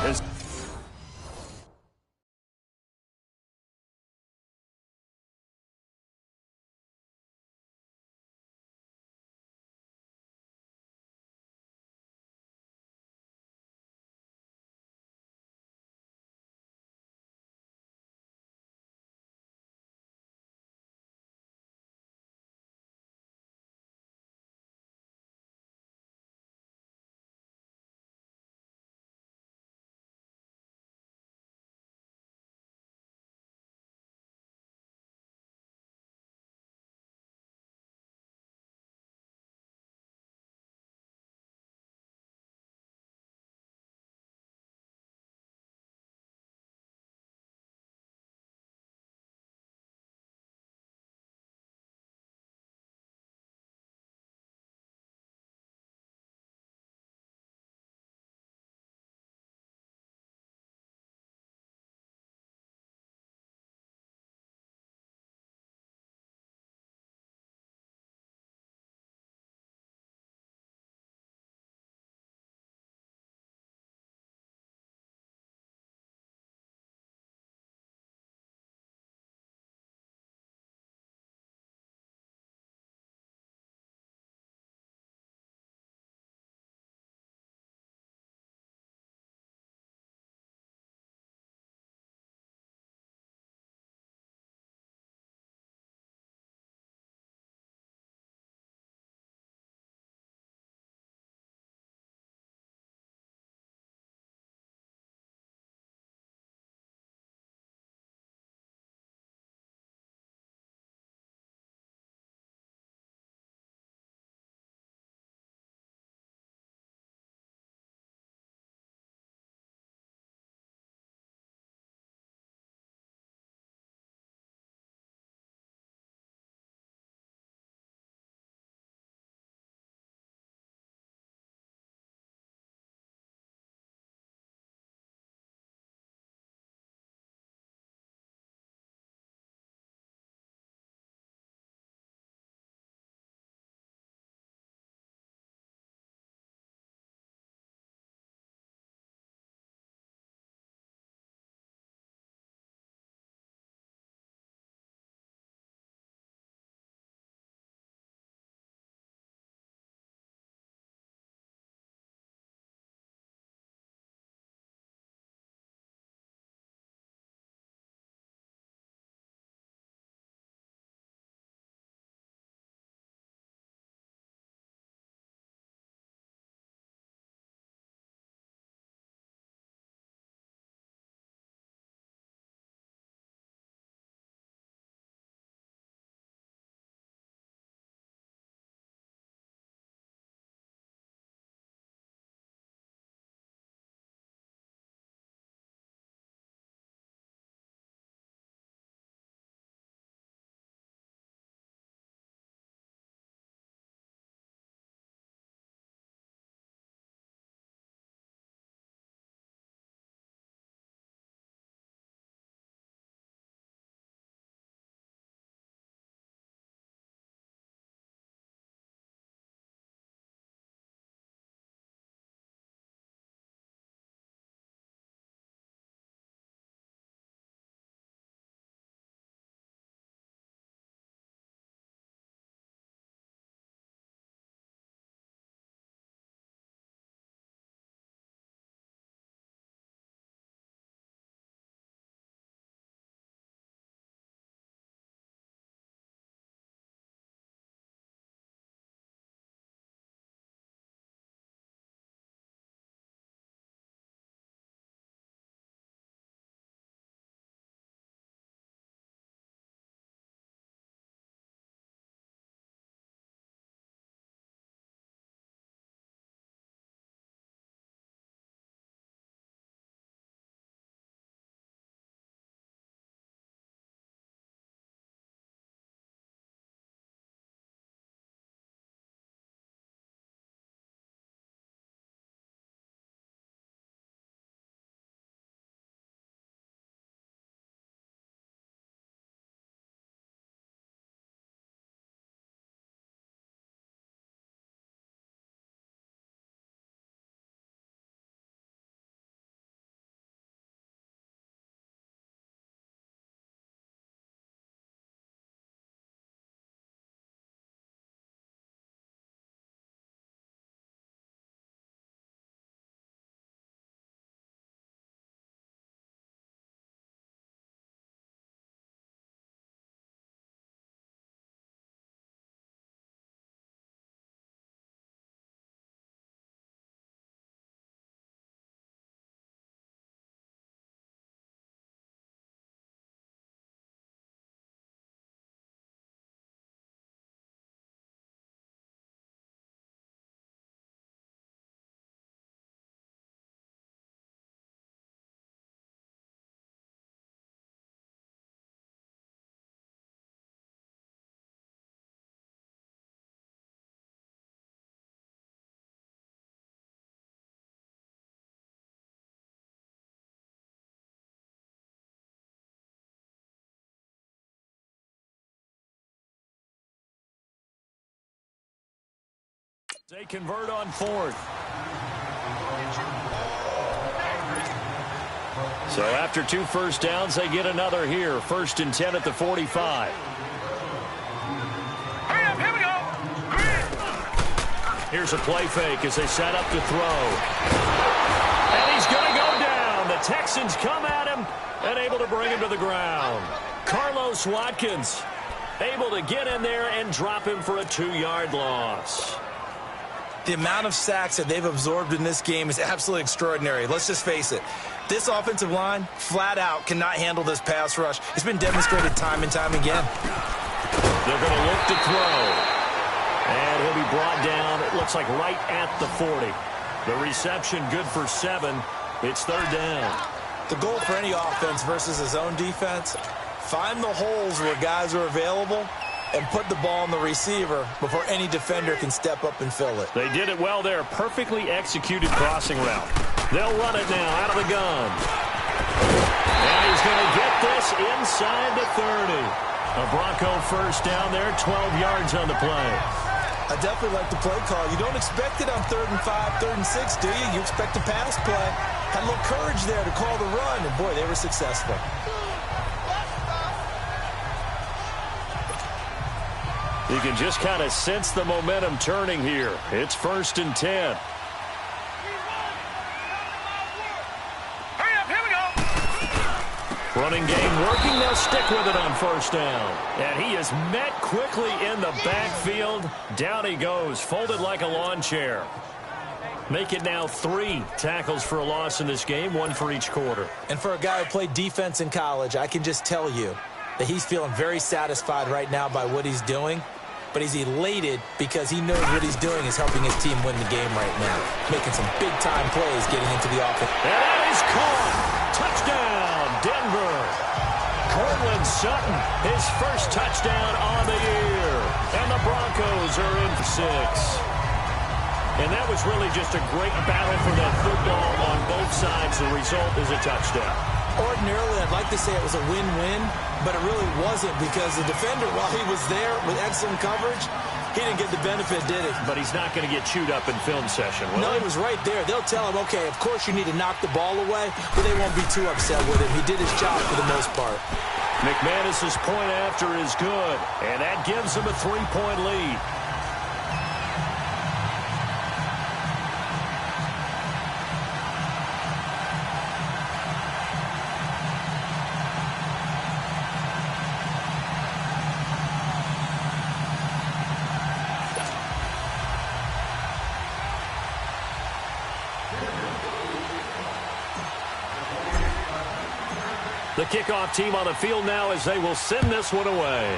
They convert on fourth. So after 2 first downs, they get another here. 1st and 10 at the 45. Hurry up, here we go. Here's a play fake as they set up to throw. And he's going to go down. The Texans come at him and able to bring him to the ground. Carlos Watkins able to get in there and drop him for a 2-yard loss. The amount of sacks that they've absorbed in this game is absolutely extraordinary. Let's just face it. This offensive line, flat out, cannot handle this pass rush. It's been demonstrated time and time again. They're going to look to throw. And he'll be brought down, it looks like right at the 40. The reception good for 7. It's 3rd down. The goal for any offense versus his own defense, find the holes where guys are available and put the ball on the receiver before any defender can step up and fill it. They did it well there. Perfectly executed crossing route. They'll run it now out of the gun. And he's going to get this inside the 30. A Bronco first down there, 12 yards on the play. I definitely like the play call. You don't expect it on 3rd and 5, 3rd and 6, do you? You expect a pass play. Had a little courage there to call the run, and boy, they were successful. You can just kind of sense the momentum turning here. It's 1st and 10. Hurry up, here we go. Running game working. They'll stick with it on 1st down. And he is met quickly in the backfield. Down he goes, folded like a lawn chair. Make it now 3 tackles for a loss in this game, 1 for each quarter. And for a guy who played defense in college, I can just tell you that he's feeling very satisfied right now by what he's doing. But he's elated because he knows what he's doing is helping his team win the game right now. Making some big-time plays getting into the offense. And that is caught. Touchdown, Denver. Cortland Sutton, his first touchdown on the year. And the Broncos are in for 6. And that was really just a great battle for that football on both sides. The result is a touchdown. Ordinarily, I'd like to say it was a win-win, but it really wasn't because the defender, while he was there with excellent coverage, he didn't get the benefit, did he? But he's not going to get chewed up in film session, will No, he? he was right there. They'll tell him, okay, of course you need to knock the ball away, but they won't be too upset with him. He did his job for the most part. McManus's point after is good, and that gives him a 3-point lead. The kickoff team on the field now as they will send this one away.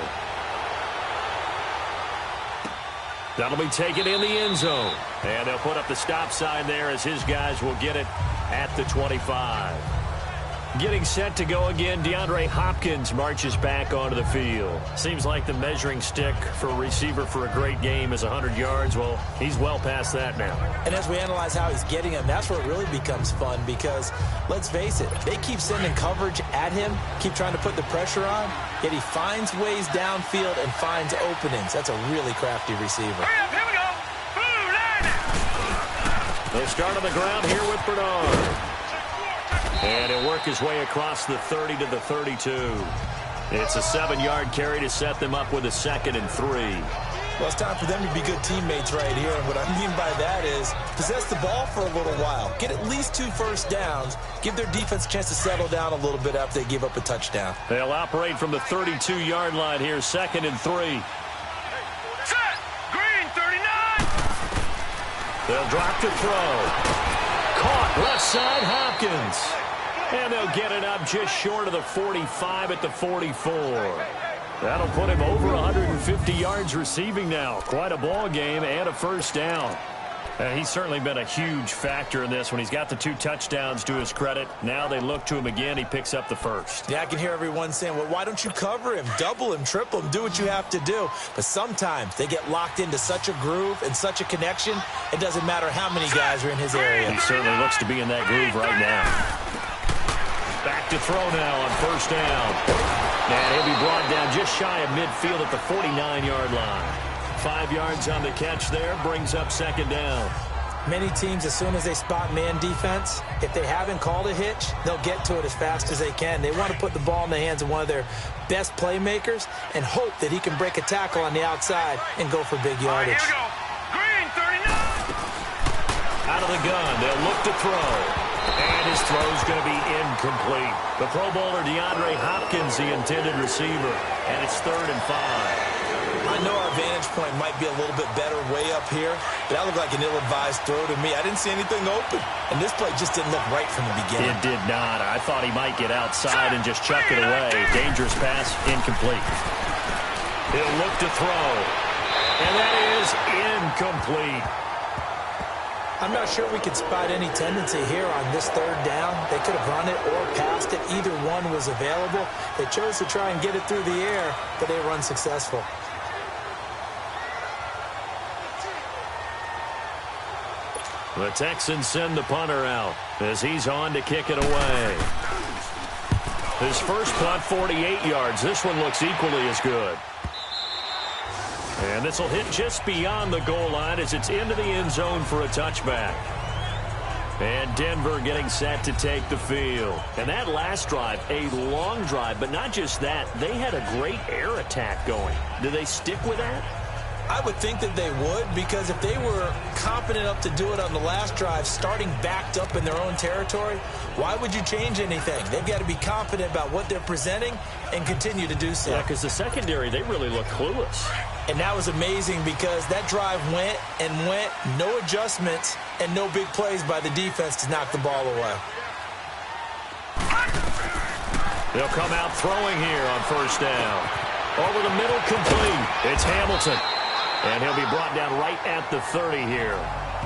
That'll be taken in the end zone. And they'll put up the stop sign there as his guys will get it at the 25. Getting set to go again, DeAndre Hopkins marches back onto the field. Seems like the measuring stick for a receiver for a great game is 100 yards. Well, he's well past that now. And as we analyze how he's getting them, that's where it really becomes fun because, let's face it, they keep sending coverage at him, keep trying to put the pressure on, yet he finds ways downfield and finds openings. That's a really crafty receiver. Hurry up, here we go. Blue line. They'll start on the ground here with Bernard. And he'll work his way across the 30 to the 32. It's a 7-yard carry to set them up with a 2nd and 3. Well, it's time for them to be good teammates right here. And what I mean by that is possess the ball for a little while. Get at least 2 first downs. Give their defense a chance to settle down a little bit after they give up a touchdown. They'll operate from the 32-yard line here, 2nd and 3. Set. Green 39. They'll drop to throw. Caught left side, Hopkins. And they'll get it up just short of the 45 at the 44. That'll put him over 150 yards receiving now. Quite a ball game and a first down. He's certainly been a huge factor in this when he's got the 2 touchdowns to his credit. Now they look to him again. He picks up the first. Yeah, I can hear everyone saying, well, why don't you cover him, double him, triple him, do what you have to do. But sometimes they get locked into such a groove and such a connection, it doesn't matter how many guys are in his area. He certainly looks to be in that groove right now. Back to throw now on first down. And he'll be brought down just shy of midfield at the 49-yard line. 5 yards on the catch there, brings up second down. Many teams, as soon as they spot man defense, if they haven't called a hitch, they'll get to it as fast as they can. They want to put the ball in the hands of one of their best playmakers and hope that he can break a tackle on the outside and go for big yardage. Here we go. Green, 39. Out of the gun, they'll look to throw. And his throw's going to be incomplete. The Pro Bowler DeAndre Hopkins, the intended receiver, and it's 3rd and 5. I know our vantage point might be a little bit better way up here, but that looked like an ill-advised throw to me. I didn't see anything open, and this play just didn't look right from the beginning. It did not. I thought he might get outside and just chuck it away. Dangerous pass, incomplete. He'll look to throw, and that is incomplete. I'm not sure we could spot any tendency here on this 3rd down. They could have run it or passed it. Either one was available. They chose to try and get it through the air, but they were unsuccessful. The Texans send the punter out as he's on to kick it away. His first punt, 48 yards. This one looks equally as good. And this will hit just beyond the goal line as it's into the end zone for a touchback. And Denver getting set to take the field. And that last drive, a long drive, but not just that. They had a great air attack going. Do they stick with that? I would think that they would, because if they were confident enough to do it on the last drive, starting backed up in their own territory, why would you change anything? They've got to be confident about what they're presenting and continue to do so. Yeah, because the secondary, they really look clueless. And that was amazing because that drive went and went, no adjustments, and no big plays by the defense to knock the ball away. They'll come out throwing here on 1st down. Over the middle, complete. It's Hamilton. And he'll be brought down right at the 30 here.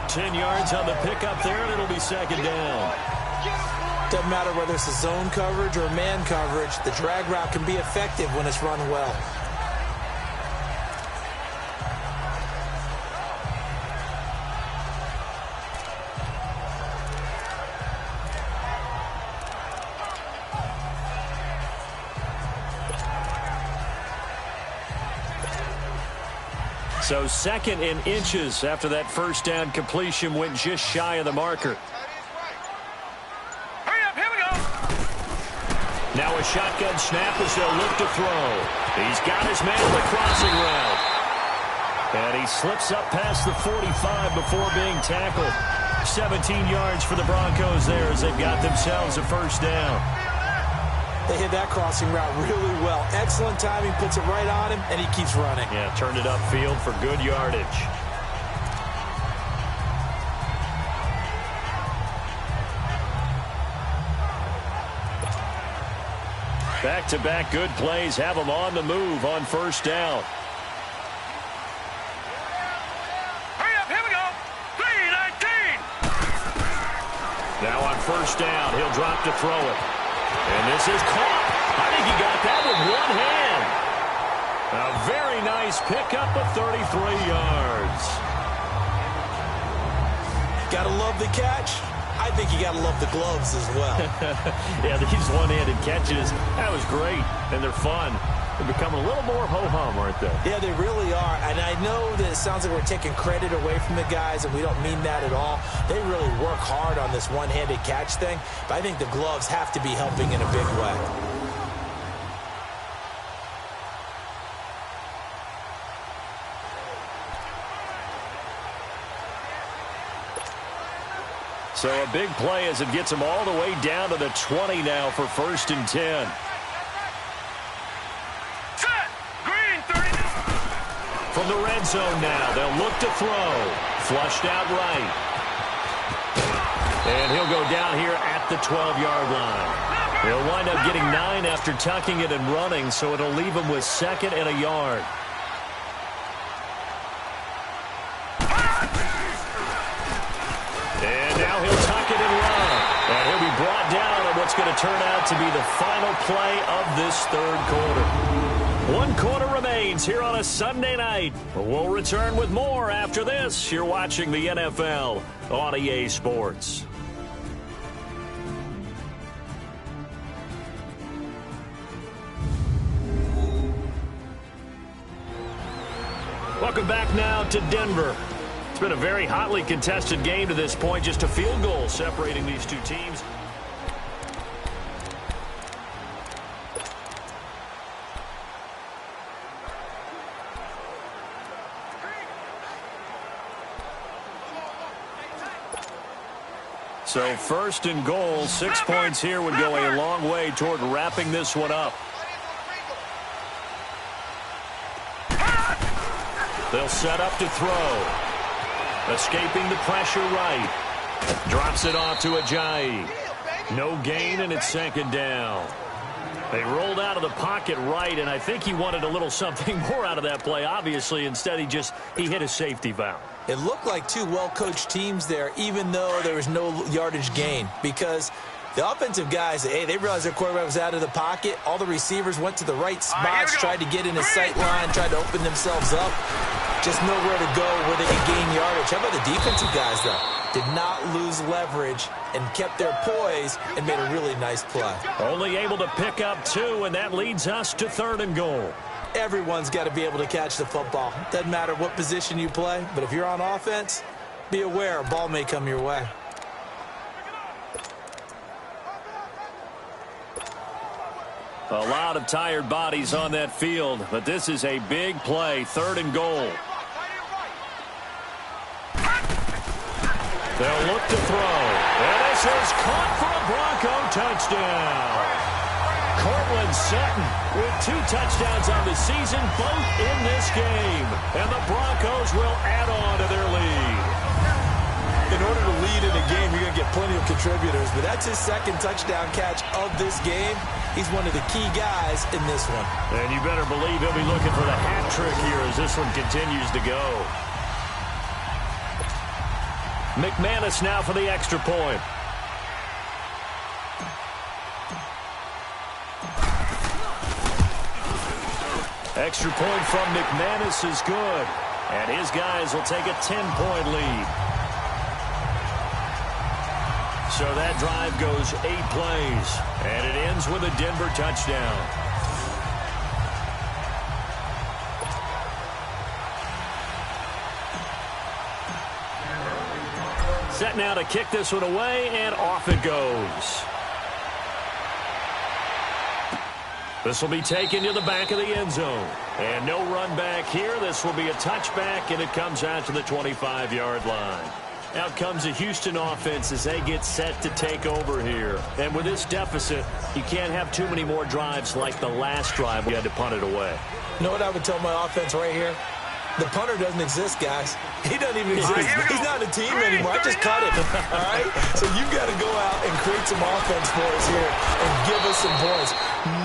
10 yards on the pickup there, and it'll be 2nd down. Doesn't matter whether it's a zone coverage or man coverage, the drag route can be effective when it's run well. So 2nd in inches after that 1st down completion went just shy of the marker. Hurry up, here we go. Now a shotgun snap as they'll look to throw. He's got his man on the crossing route. And he slips up past the 45 before being tackled. 17 yards for the Broncos there as they've got themselves a 1st down. They hit that crossing route really well. Excellent timing, puts it right on him, and he keeps running. Yeah, turned it upfield for good yardage. Back-to-back good plays have them on the move on 1st down. Hurry up, here we go. 3-19. Now on 1st down, he'll drop to throw it. And this is caught. I think he got that with one hand. A very nice pickup of 33 yards. Gotta love the catch. I think you gotta love the gloves as well. Yeah, these one-handed catches, that was great. And they're fun. They're becoming a little more ho-hum, aren't they? Yeah, they really are. And I know that it sounds like we're taking credit away from the guys, and we don't mean that at all. They really work hard on this one-handed catch thing, but I think the gloves have to be helping in a big way. So a big play as it gets them all the way down to the 20 now for 1st and 10. From the red zone now, they'll look to throw. Flushed out right. And he'll go down here at the 12-yard line. He'll wind up getting 9 after tucking it and running, so it'll leave him with 2nd and a yard. And now he'll tuck it and run. And he'll be brought down on what's going to turn out to be the final play of this 3rd quarter. 1 quarter remains here on a Sunday night. We'll return with more after this. You're watching the NFL on EA Sports. Welcome back now to Denver. It's been a very hotly contested game to this point. Just a field goal separating these two teams. So first and goal, 6 points here would go a long way toward wrapping this one up. They'll set up to throw. Escaping the pressure right. Drops it off to Ajayi. No gain, and it's second down. They rolled out of the pocket right, and I think he wanted a little something more out of that play, obviously. Instead, he hit a safety valve. It looked like two well-coached teams there, even though there was no yardage gain, because the offensive guys, hey, they realized their quarterback was out of the pocket. All the receivers went to the right spots, tried to get in his sight line, tried to open themselves up. Just nowhere to go where they could gain yardage. How about the defensive guys, though? Did not lose leverage and kept their poise and made a really nice play. Only able to pick up 2, and that leads us to third and goal. Everyone's got to be able to catch the football. Doesn't matter what position you play, but if you're on offense, be aware a ball may come your way. A lot of tired bodies on that field, but this is a big play, third and goal. They'll look to throw. And this is caught for a Bronco touchdown. Cortland Sutton with 2 touchdowns on the season, both in this game. And the Broncos will add on to their lead. In order to lead in a game, you're going to get plenty of contributors, but that's his second touchdown catch of this game. He's one of the key guys in this one. And you better believe he'll be looking for the hat trick here as this one continues to go. McManus now for the extra point. Extra point from McManus is good. And his guys will take a 10-point lead. So that drive goes 8 plays. And it ends with a Denver touchdown. Set now to kick this one away, and off it goes. This will be taken to the back of the end zone. And no run back here. This will be a touchback, and it comes out to the 25-yard line. Out comes the Houston offense as they get set to take over here. And with this deficit, you can't have too many more drives like the last drive. We had to punt it away. You know what I would tell my offense right here? The punter doesn't exist, guys. He doesn't even exist. He's not a team anymore. I just cut him. All right? So you've got to go out and create some offense for us here and give us some points.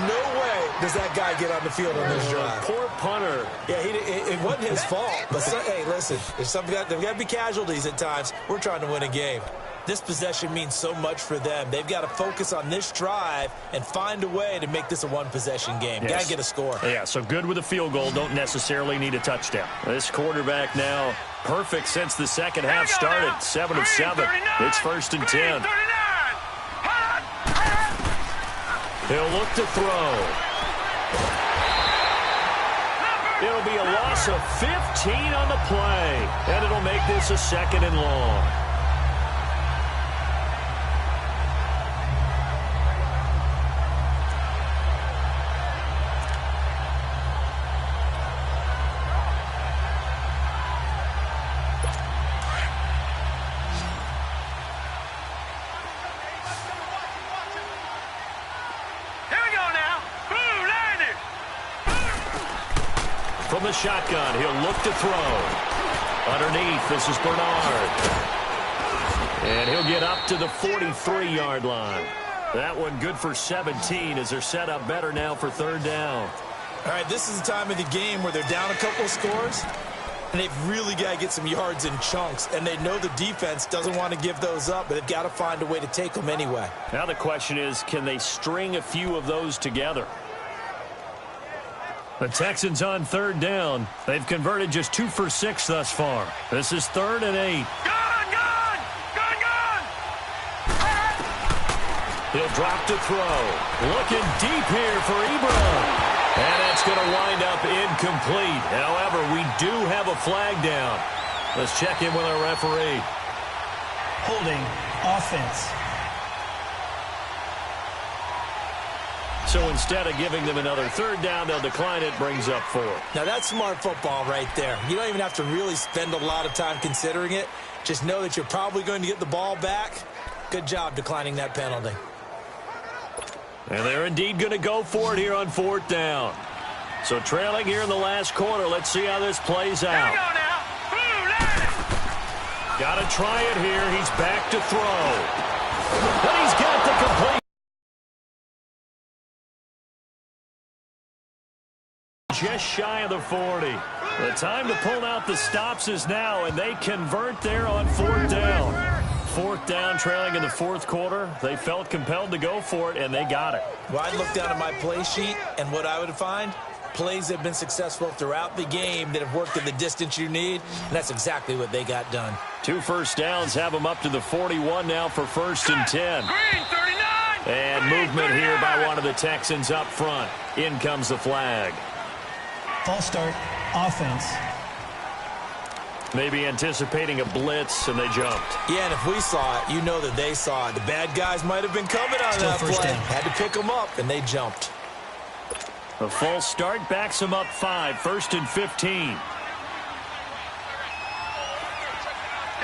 No way does that guy get on the field on this drive. Poor punter. Yeah, it wasn't his fault. But, hey, listen, there's got to be casualties at times. We're trying to win a game. This possession means so much for them. They've got to focus on this drive and find a way to make this a one-possession game. Yes. Got to get a score. Yeah, so good with a field goal. Don't necessarily need a touchdown. This quarterback now perfect since the second half started. 7 of 7. It's first and 10. He'll look to throw. It'll be a loss of 15 on the play, and it'll make this a second and long. From the shotgun, he'll look to throw. Underneath, this is Bernard. And he'll get up to the 43-yard line. That one good for 17 as they're set up better now for third down. All right, this is the time of the game where they're down a couple of scores, and they've really got to get some yards in chunks, and they know the defense doesn't want to give those up, but they've got to find a way to take them anyway. Now the question is, can they string a few of those together? The Texans on third down. They've converted just 2 for 6 thus far. This is 3rd and 8. Gone! He'll drop to throw. Looking deep here for Ebron. And that's That's going to wind up incomplete. However, we do have a flag down. Let's check in with our referee. Holding offense. So instead of giving them another third down, they'll decline it, brings up 4. Now, that's smart football right there. You don't even have to really spend a lot of time considering it. Just know that you're probably going to get the ball back. Good job declining that penalty. And they're indeed going to go for it here on 4th down. So trailing here in the last quarter. Let's see how this plays out. Here we go now. Blue line. Got to try it here. He's back to throw. But he's got the complete. Just shy of the 40. The time to pull out the stops is now, and they convert there on 4th down. 4th down, trailing in the 4th quarter. They felt compelled to go for it, and they got it. Well, I'd look down at my play sheet, and what I would find, plays that have been successful throughout the game that have worked at the distance you need, and that's exactly what they got done. 2 first downs have them up to the 41 now for 1st and 10. Green 39. And Green, movement 39. here by one of the Texans up front. In comes the flag. False start, offense. Maybe anticipating a blitz, and they jumped. Yeah, and if we saw it, you know that they saw it. The bad guys might have been coming on Still that first play. down. Had to pick them up, and they jumped. A false start backs them up 5, 1st and 15. Here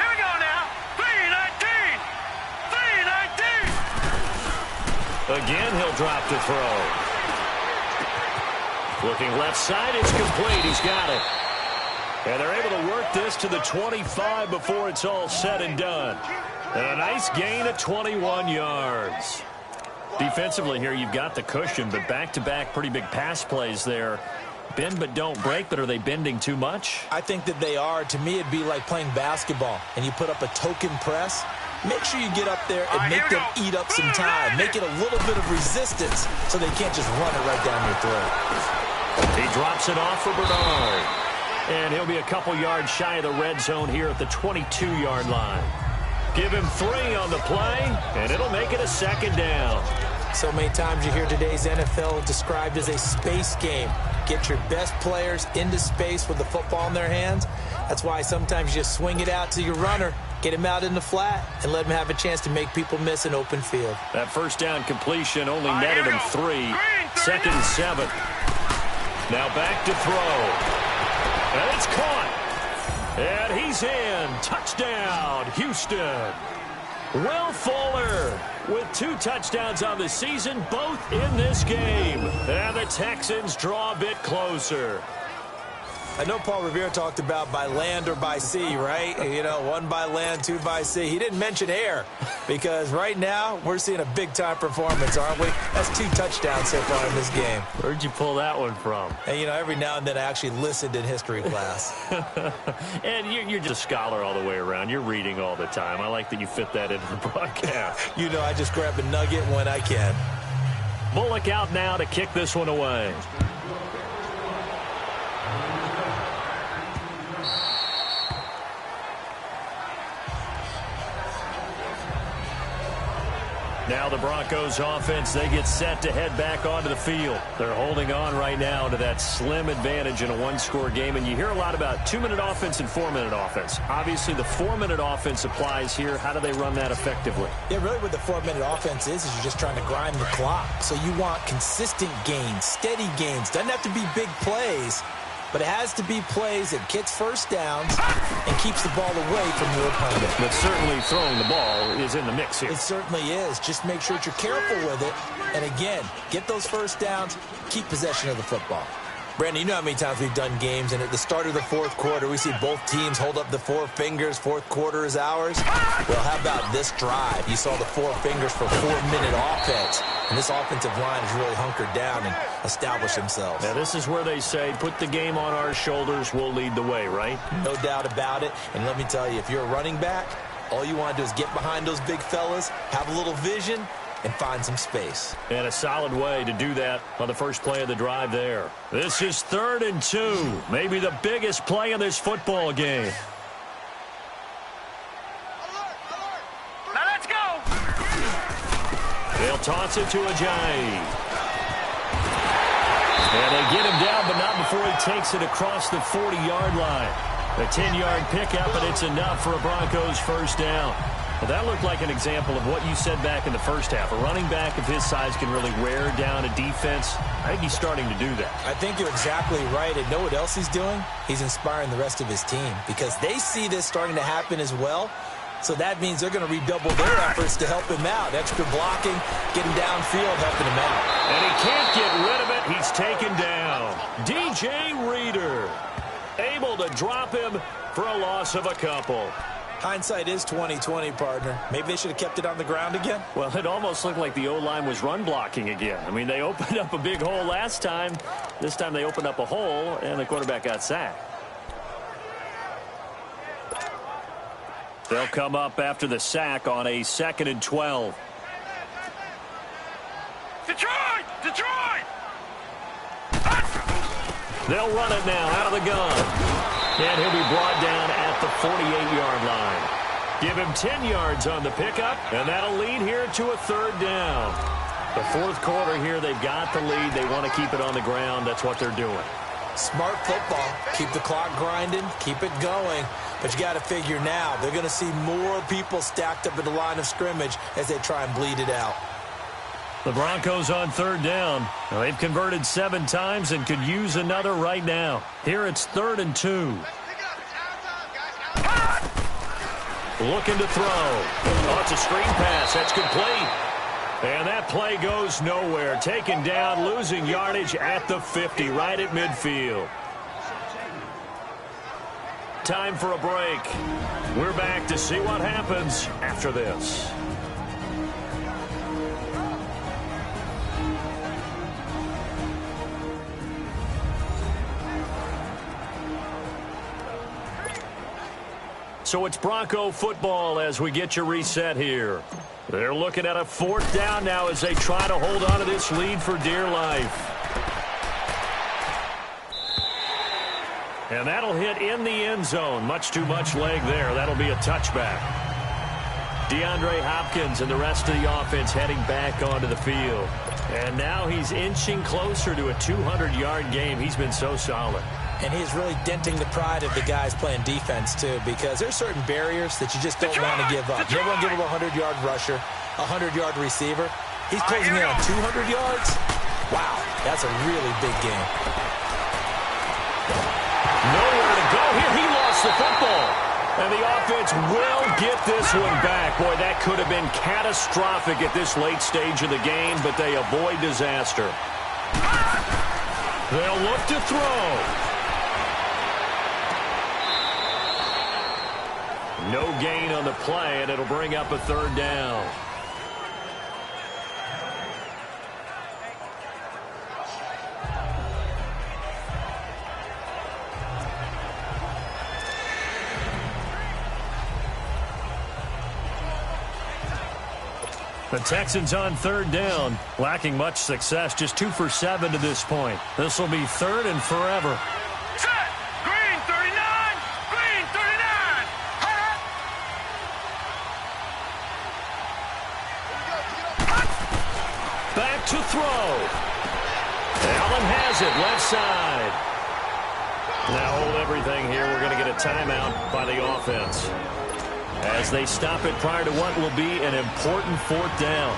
we go now. 319. 319. Again, he'll drop to throw. Looking left side, it's complete. He's got it. And they're able to work this to the 25 before it's all said and done. And a nice gain of 21 yards. Defensively here, you've got the cushion, but back-to-back pretty big pass plays there. Bend but don't break, but are they bending too much? I think that they are. To me, it'd be like playing basketball, and you put up a token press. Make sure you get up there and All right, make here them we go. eat up some time. Make it a little bit of resistance so they can't just run it right down your throat. He drops it off for Bernard. And he'll be a couple yards shy of the red zone here at the 22-yard line. Give him 3 on the play, and it'll make it a 2nd down. So many times you hear today's NFL described as a space game. Get your best players into space with the football in their hands. That's why sometimes you just swing it out to your runner, get him out in the flat, and let him have a chance to make people miss an open field. That 1st down completion only All right, netted here him we 3. go. Green, 2nd and 7. Now back to throw. And it's caught. And he's in. Touchdown, Houston. Will Fuller with 2 touchdowns on the season, both in this game. And the Texans draw a bit closer. I know Paul Revere talked about by land or by sea, right? You know, 1 by land, 2 by sea. He didn't mention air because right now we're seeing a big-time performance, aren't we? That's 2 touchdowns so far in this game. Where'd you pull that one from? And, you know, every now and then I actually listened in history class. And you're just a scholar all the way around. You're reading all the time. I like that you fit that into the broadcast. You know, I just grab a nugget when I can. Bullock out now to kick this one away. Now the Broncos offense, they get set to head back onto the field. They're holding on right now to that slim advantage in a 1-score game. And you hear a lot about 2-minute offense and 4-minute offense. Obviously, the 4-minute offense applies here. How do they run that effectively? Yeah, really what the 4-minute offense is you're just trying to grind the clock. So you want consistent gains, steady gains. Doesn't have to be big plays, but it has to be plays that gets first downs and keeps the ball away from your opponent. But certainly throwing the ball is in the mix here. It certainly is. Just make sure that you're careful with it. And again, get those first downs, keep possession of the football. Brandon, you know how many times we've done games, and at the start of the 4th quarter, we see both teams hold up the 4 fingers, 4th quarter is ours. Well, how about this drive? You saw the 4 fingers for 4-minute offense, and this offensive line has really hunkered down and established themselves. Now, this is where they say, put the game on our shoulders, we'll lead the way, right? No doubt about it, and let me tell you, if you're a running back, all you want to do is get behind those big fellas, have a little vision, and find some space. And a solid way to do that on the first play of the drive there. This is 3rd and 2. Maybe the biggest play in this football game. Now let's go. They'll toss it to Ajayi. And they get him down, but not before he takes it across the 40-yard line. A 10-yard pickup, and it's enough for a Broncos first down. Well, that looked like an example of what you said back in the first half. A running back of his size can really wear down a defense. I think he's starting to do that. I think you're exactly right. And know what else he's doing? He's inspiring the rest of his team because they see this starting to happen as well. So that means they're going to redouble their efforts to help him out. Extra blocking, getting downfield, helping him out. And he can't get rid of it. He's taken down. DJ Reader able to drop him for a loss of a couple. Hindsight is 20/20, partner. Maybe they should have kept it on the ground again. Well, it almost looked like the O-line was run blocking again. I mean, they opened up a big hole last time. This time they opened up a hole, and the quarterback got sacked. They'll come up after the sack on a 2nd and 12. Detroit! Detroit! They'll run it now out of the gun. And he'll be brought down at the 48-yard line. Give him 10 yards on the pickup, and that'll lead here to a 3rd down. The 4th quarter here, they've got the lead. They want to keep it on the ground. That's what they're doing. Smart football. Keep the clock grinding. Keep it going. But you got to figure now, they're going to see more people stacked up at the line of scrimmage as they try and bleed it out. The Broncos on 3rd down. Now, they've converted 7 times and could use another right now. Here it's 3rd and 2. Looking to throw. Oh, it's a screen pass. That's complete. And that play goes nowhere. Taken down, losing yardage at the 50, right at midfield. Time for a break. We're back to see what happens after this. So it's Bronco football as we get you reset here. They're looking at a 4th down now as they try to hold on to this lead for dear life. And that'll hit in the end zone. Much too much leg there. That'll be a touchback. DeAndre Hopkins and the rest of the offense heading back onto the field. And now he's inching closer to a 200-yard game. He's been so solid. And he's really denting the pride of the guys playing defense, too, because there's certain barriers that you just don't want to give up. You don't want to give up a 100-yard rusher, a 100-yard receiver. He's closing in on 200 yards. Wow, that's a really big game. Nowhere to go here. He lost the football. And the offense will get this one back. Boy, that could have been catastrophic at this late stage of the game, but they avoid disaster. They'll look to throw. No gain on the play, and it'll bring up a 3rd down. The Texans on 3rd down, lacking much success, just 2 for 7 to this point. This will be 3rd and forever. Set! Green 39! Green 39! Back to throw. Allen has it, left side. Now hold everything here. We're going to get a timeout by the offense as they stop it prior to what will be an important 4th down.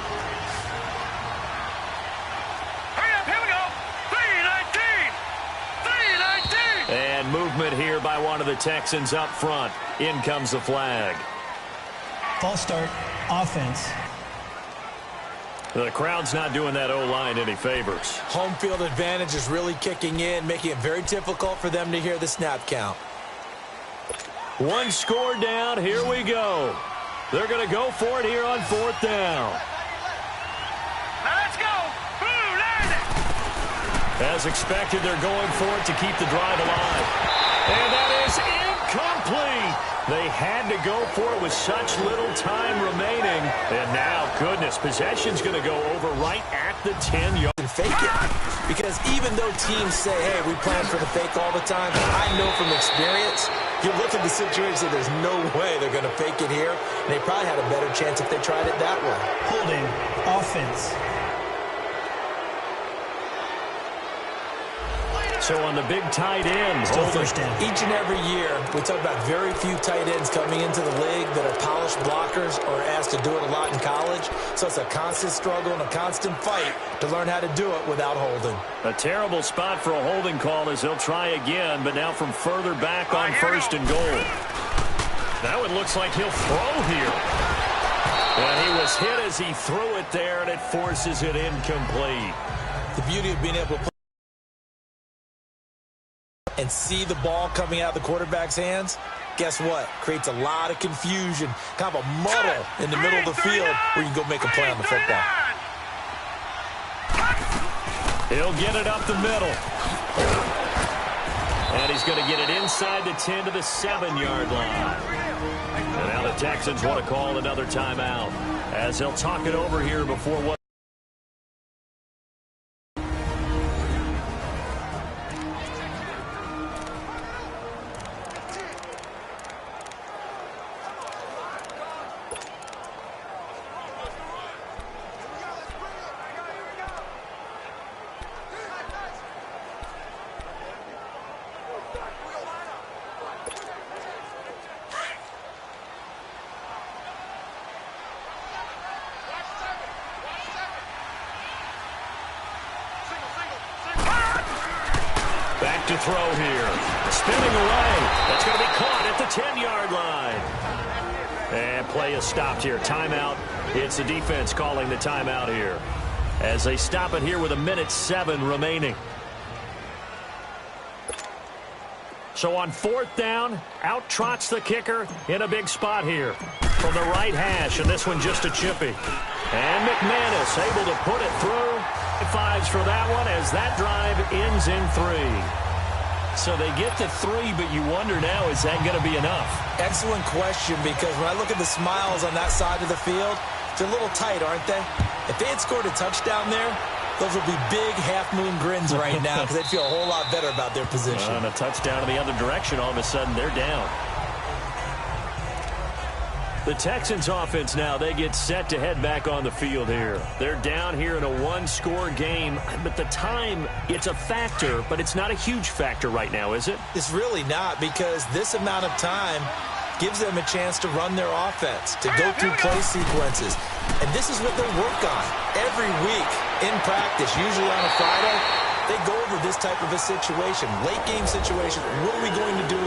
Hurry up, here we go! 319! 319! And movement here by one of the Texans up front. In comes the flag. False start, offense. The crowd's not doing that O-line any favors. Home field advantage is really kicking in, making it very difficult for them to hear the snap count. 1 score down. Here we go. They're going to go for it here on 4th down. Now let's go! Blue, land it! As expected, they're going for it to keep the drive alive. And that is incomplete. They had to go for it with such little time remaining. And now, goodness, possession's going to go over right at the 10-yard. And fake it. Because even though teams say, hey, we plan for the fake all the time, I know from experience, you look at the situation, there's no way they're going to fake it here. And they probably had a better chance if they tried it that way. Holding, offense. So on the big tight end, Still first down. Each and every year, we talk about very few tight ends coming into the league that are polished blockers or asked to do it a lot in college. So it's a constant struggle and a constant fight to learn how to do it without holding. A terrible spot for a holding call as he'll try again, but now from further back on first and goal. Now it looks like he'll throw here. And he was hit as he threw it there, and it forces it incomplete. The beauty of being able to put and see the ball coming out of the quarterback's hands, guess what? Creates a lot of confusion, kind of a muddle in the middle of the field where you can go make a play on the football. He'll get it up the middle. And he's going to get it inside the 10 to the 7-yard line. And now the Texans want to call another timeout as they'll talk it over here before what. Back to throw here. Spinning away. That's going to be caught at the 10-yard line. And play is stopped here. Timeout. It's the defense calling the timeout here as they stop it here with 1:07 remaining. So on 4th down, out trots the kicker in a big spot here from the right hash, and this one just a chippy. And McManus able to put it through. 5s for that one as that drive ends in 3. So they get to 3, but you wonder now, is that going to be enough? Excellent question, because when I look at the smiles on that side of the field, they're a little tight, aren't they? If they had scored a touchdown there, those would be big half-moon grins right now because they'd feel a whole lot better about their position. And a touchdown in the other direction, all of a sudden they're down. The Texans offense now, they get set to head back on the field here. They're down here in a 1-score game, but the time, it's a factor, but it's not a huge factor right now, is it? It's really not, because this amount of time gives them a chance to run their offense, to go through play sequences. And this is what they work on every week in practice, usually on a Friday. They go over this type of a situation, late game situation. What are we going to do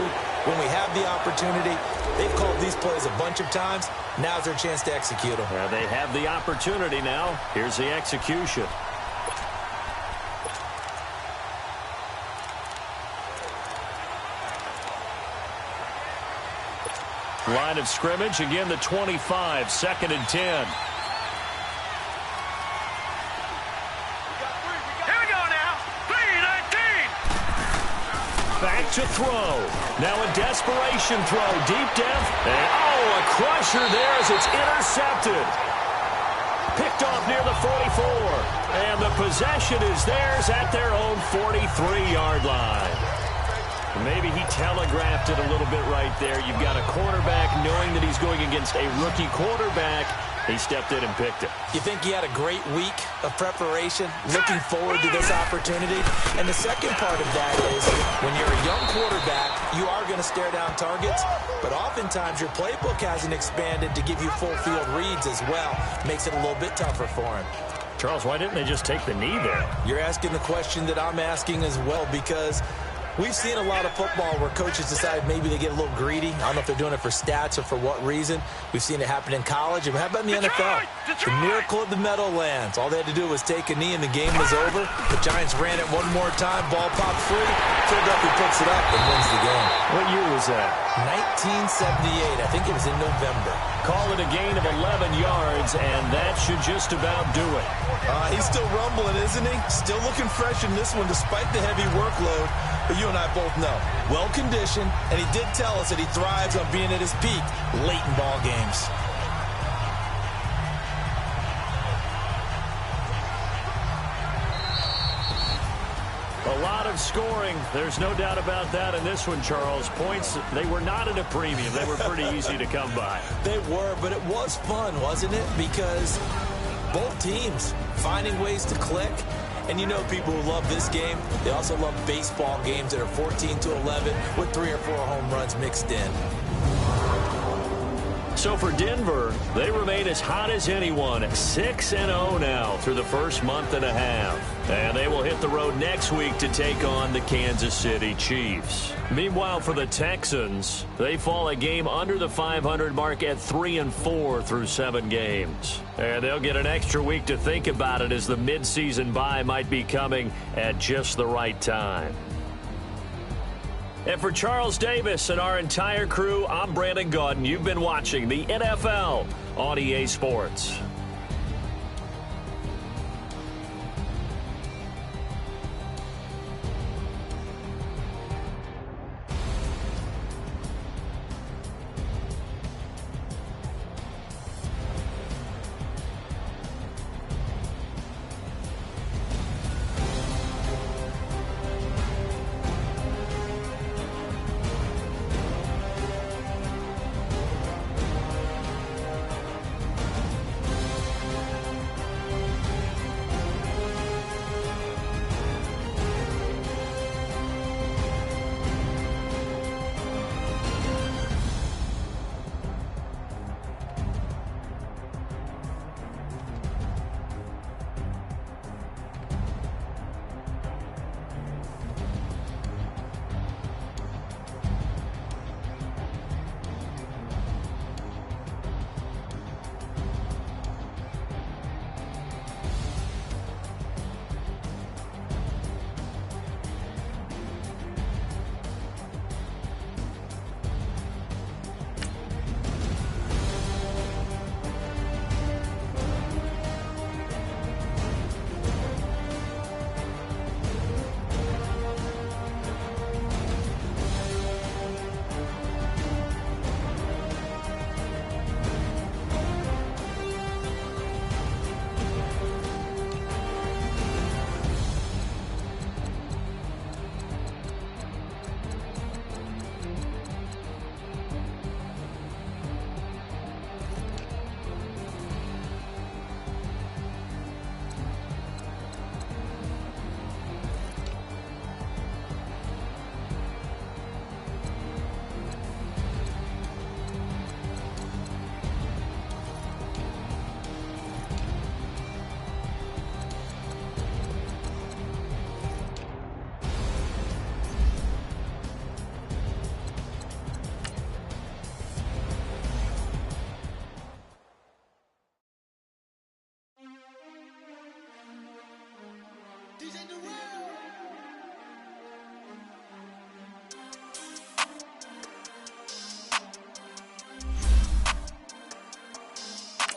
when we have the opportunity? They've called these plays a bunch of times. Now's their chance to execute them. Yeah, they have the opportunity now. Here's the execution. Line of scrimmage, again the 25, 2nd and 10. Back to throw. Now a desperation throw. Deep depth. And, a crusher there as it's intercepted. Picked off near the 44. And the possession is theirs at their own 43-yard line. Maybe he telegraphed it a little bit right there. You've got a cornerback knowing that he's going against a rookie quarterback. He stepped in and picked it. You think he had a great week of preparation, looking forward to this opportunity? And the second part of that is when you're a young quarterback, you are going to stare down targets, but oftentimes your playbook hasn't expanded to give you full field reads as well. Makes it a little bit tougher for him. Charles, why didn't they just take the knee there? You're asking the question that I'm asking as well, because we've seen a lot of football where coaches decide maybe they get a little greedy. I don't know if they're doing it for stats or for what reason. We've seen it happen in college. And how about in the NFL? The miracle of the Meadowlands. All they had to do was take a knee and the game was over. The Giants ran it one more time. Ball popped free. Philadelphia puts it up and wins the game. What year was that? 1978. I think it was in November. Call it a gain of 11 yards, and that should just about do it. He's still rumbling, isn't he? Still looking fresh in this one despite the heavy workload. But you and I both know, well-conditioned, and he did tell us that he thrives on being at his peak late in ball games. A lot of scoring. There's no doubt about that in this one, Charles. Points, they were not at a premium. They were pretty easy to come by. They were, but it was fun, wasn't it? Because both teams finding ways to click And you know people who love this game, they also love baseball games that are 14-11 with 3 or 4 home runs mixed in. So for Denver, they remain as hot as anyone, 6-0 now through the first month and a half. And they will hit the road next week to take on the Kansas City Chiefs. Meanwhile, for the Texans, they fall a game under the 500 mark at 3-4 through 7 games. And they'll get an extra week to think about it as the midseason bye might be coming at just the right time. And for Charles Davis and our entire crew, I'm Brandon Gaudin. You've been watching the NFL on EA Sports.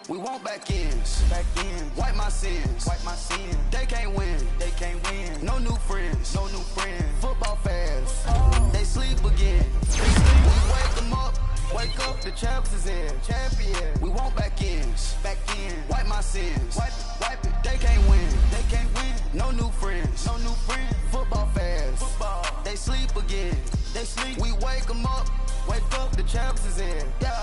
We want back ends. Wipe my sins. They can't win. No new friends. Football fans. They sleep again. We wake them up. Wake up, the champs is in. Champion. We want back ends. Wipe my sins. Wipe it. They can't win. No new friends. Football fans. They sleep again. We wake them up. Wake up, the champs is in. Yeah.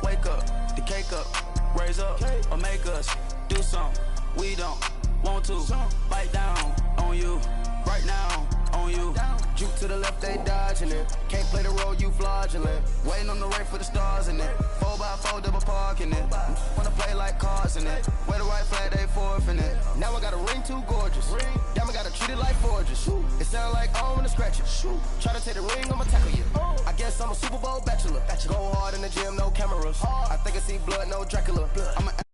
Wake up, the cake up, raise up, or make us do something we don't want to. Bite down on you, right now on you. Juke to the left, they dodging it. Can't play the role, you fraudulent. Waiting on the rain for the stars in it. 4x4 double parking it. Wanna play like cars in it. Wear the right flag, they forfeit it. Now I got a ring too gorgeous. Damn, I gotta treat it like forges. It sound like I wanna scratch it. Try to take the ring, I'ma tackle you. I guess I'm a Super Bowl bachelor. Go hard in the gym, no cameras. I think I see blood, no Dracula. I'm an